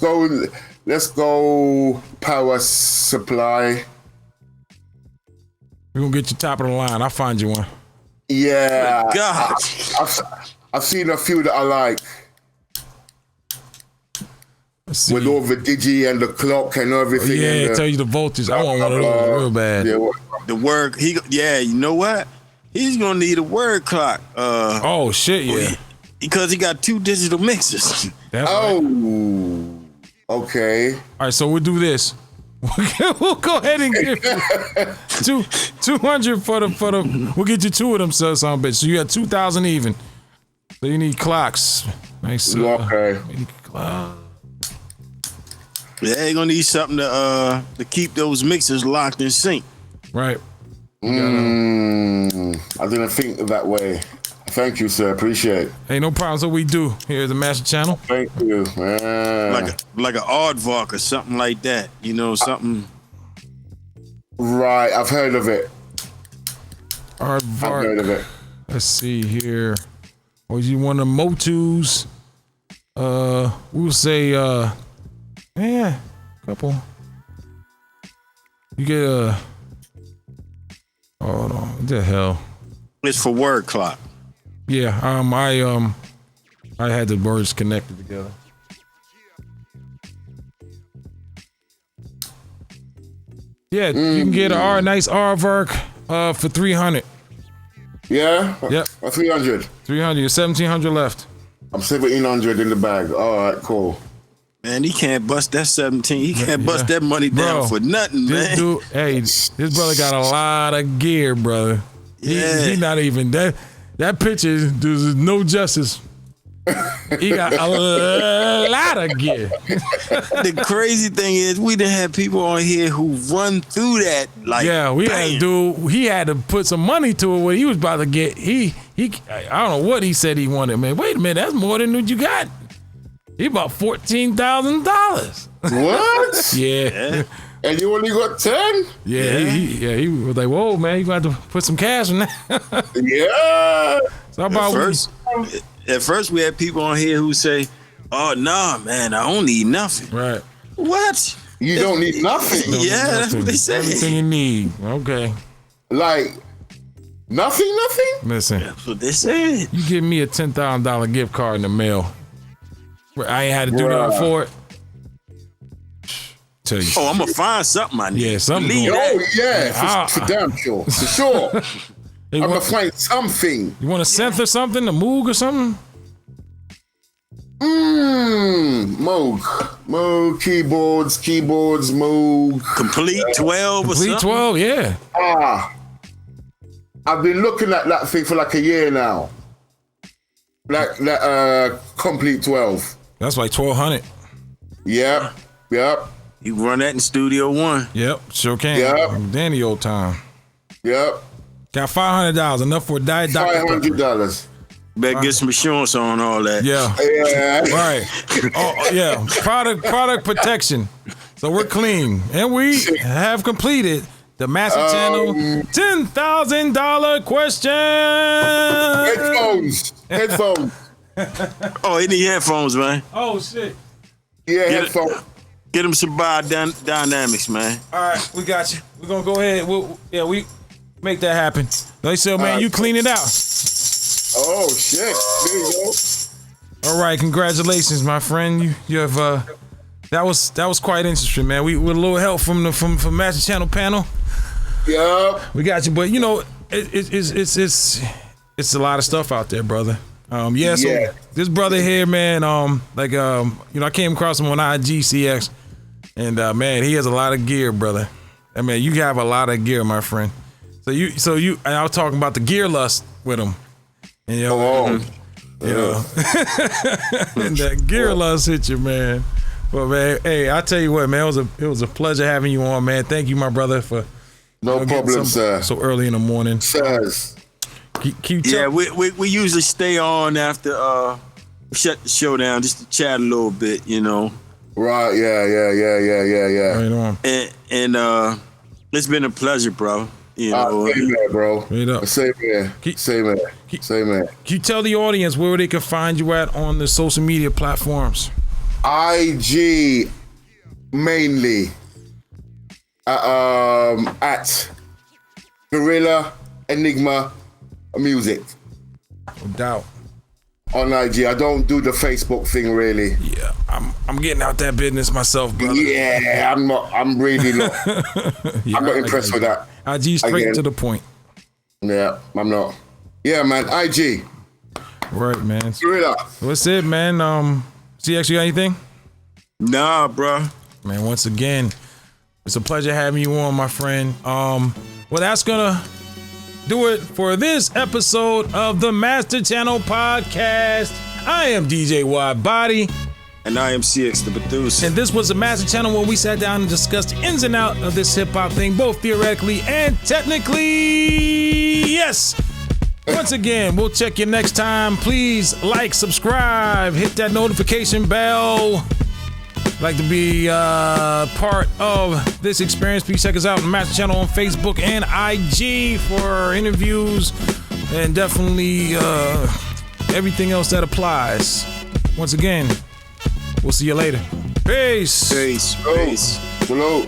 go power supply. We're going to get you top of the line. I'll find you one. Yeah. Oh, God. I've seen a few that I like. With all the digi and the clock and everything. Yeah, tell you the voltage. I want one of those real bad. Yeah, the word, you know what? He's gonna need a word clock. Oh shit, yeah. Because he got 2 digital mixers. That's right. Okay. All right, so we'll do this. We'll go ahead and give you 200 for the. We'll get you 2 of them, son of a bitch. So you got 2,000 even. So you need clocks. Nice. Okay. Yeah, you're gonna need something to keep those mixers locked in sync. Right. I didn't think that way. Thank you, sir. Appreciate it. Hey, no problem. So we do here at the Master Channel. Thank you, man. Like an aardvark or something like that. Something. Right, I've heard of it. Aardvark. I've heard of it. Let's see here. Or you want the Motus? We'll say a couple. You get a. Hold on. What the hell? It's for word clock. Yeah. I had the words connected together. Yeah, you can get a nice aardvark for 300. Yeah. Yep. 300. 300. 1,700 left. I'm 1,700 in the bag. All right, cool. Man, he can't bust that 17. He can't bust that money down for nothing, man. Dude, hey, this brother got a lot of gear, brother. He not even that picture does no justice. He got a lot of gear. The crazy thing is, we done had people on here who run through that. Like, yeah, we bam. had a dude. He had to put some money to it. What he was about to get. I don't know what he said he wanted. Man, wait a minute, that's more than what you got. He bought $14,000. What? Yeah. And you only got 10? Yeah. He was like, whoa, man, you got to put some cash in that. Yeah. So about at first, we had people on here who say, "Oh, nah, man, I don't need nothing." Right. What? You don't need nothing. Yeah, that's what they say. Everything you need. Okay. Like, nothing? Listen. That's what they said. You give me a $10,000 gift card in the mail. I ain't had to do nothing for it. Tell you. Oh, I'm gonna find something I need. Yeah, something. Oh, yeah, for damn sure. For sure. Hey, I'm going to find something. You want a synth or something? A Moog or something? Moog, keyboards, Moog. Complete 12 or something? Complete 12, yeah. I've been looking at that thing for like a year now. Like that complete 12. That's like 1,200. Yep. You can run that in Studio One. Yep, sure can. Yep. Danny old time. Got $500, enough for a diet Dr. Pepper. $500. Better get some insurance on all that. Yeah. Right. Oh, yeah. Product protection. So we're clean. And we have completed the Master Channel $10,000 question. Headphones. Oh, he need headphones, man. Oh, shit. Yeah, headphones. Get him some biodynamics, man. All right, we got you. We're going to go ahead. We make that happen. They said, man, you clean it out. Oh, shit. There you go. All right, congratulations, my friend. You have that was quite interesting, man. We with a little help from Master Channel panel. Yeah. We got you, but you know, it's a lot of stuff out there, brother. So this brother here, man, I came across him on IGCX, and man, he has a lot of gear, brother. I mean, you have a lot of gear, my friend. So you, and I was talking about the gear lust with him, and and that gear lust hit you, man. But man, hey, I tell you what, man, it was a pleasure having you on, man. Thank you, my brother, for no problem, sir. So early in the morning, sirs. We usually stay on after shut the show down just to chat a little bit, you know. Right, yeah. Right on. And it's been a pleasure, bro. You know, same here, bro. Right up. Same here. Same here. Can you tell the audience where they can find you at on the social media platforms? IG mainly at Gorilla Enigma Music. No doubt. On IG, I don't do the Facebook thing really. Yeah, I'm getting out that business myself, brother. Yeah, I'm not. I'm really not. I'm not impressed with that. IG straight to the point. Yeah, I'm not. Yeah, man. IG. Right, man. Gorilla. What's it, man? CX, you got anything? Nah, bro. Man, once again, it's a pleasure having you on, my friend. Well, that's gonna do it for this episode of the Master Channel Podcast. I am DJ Wide Body. And I am CX the producer. And this was the Master Channel where we sat down and discussed the ins and outs of this hip-hop thing, both theoretically and technically. Yes! Once again, we'll check you next time. Please like, subscribe, hit that notification bell. Like to be part of this experience, please check us out on the Master Channel on Facebook and IG for interviews and definitely everything else that applies. Once again, we'll see you later. Peace. Peace. Hello.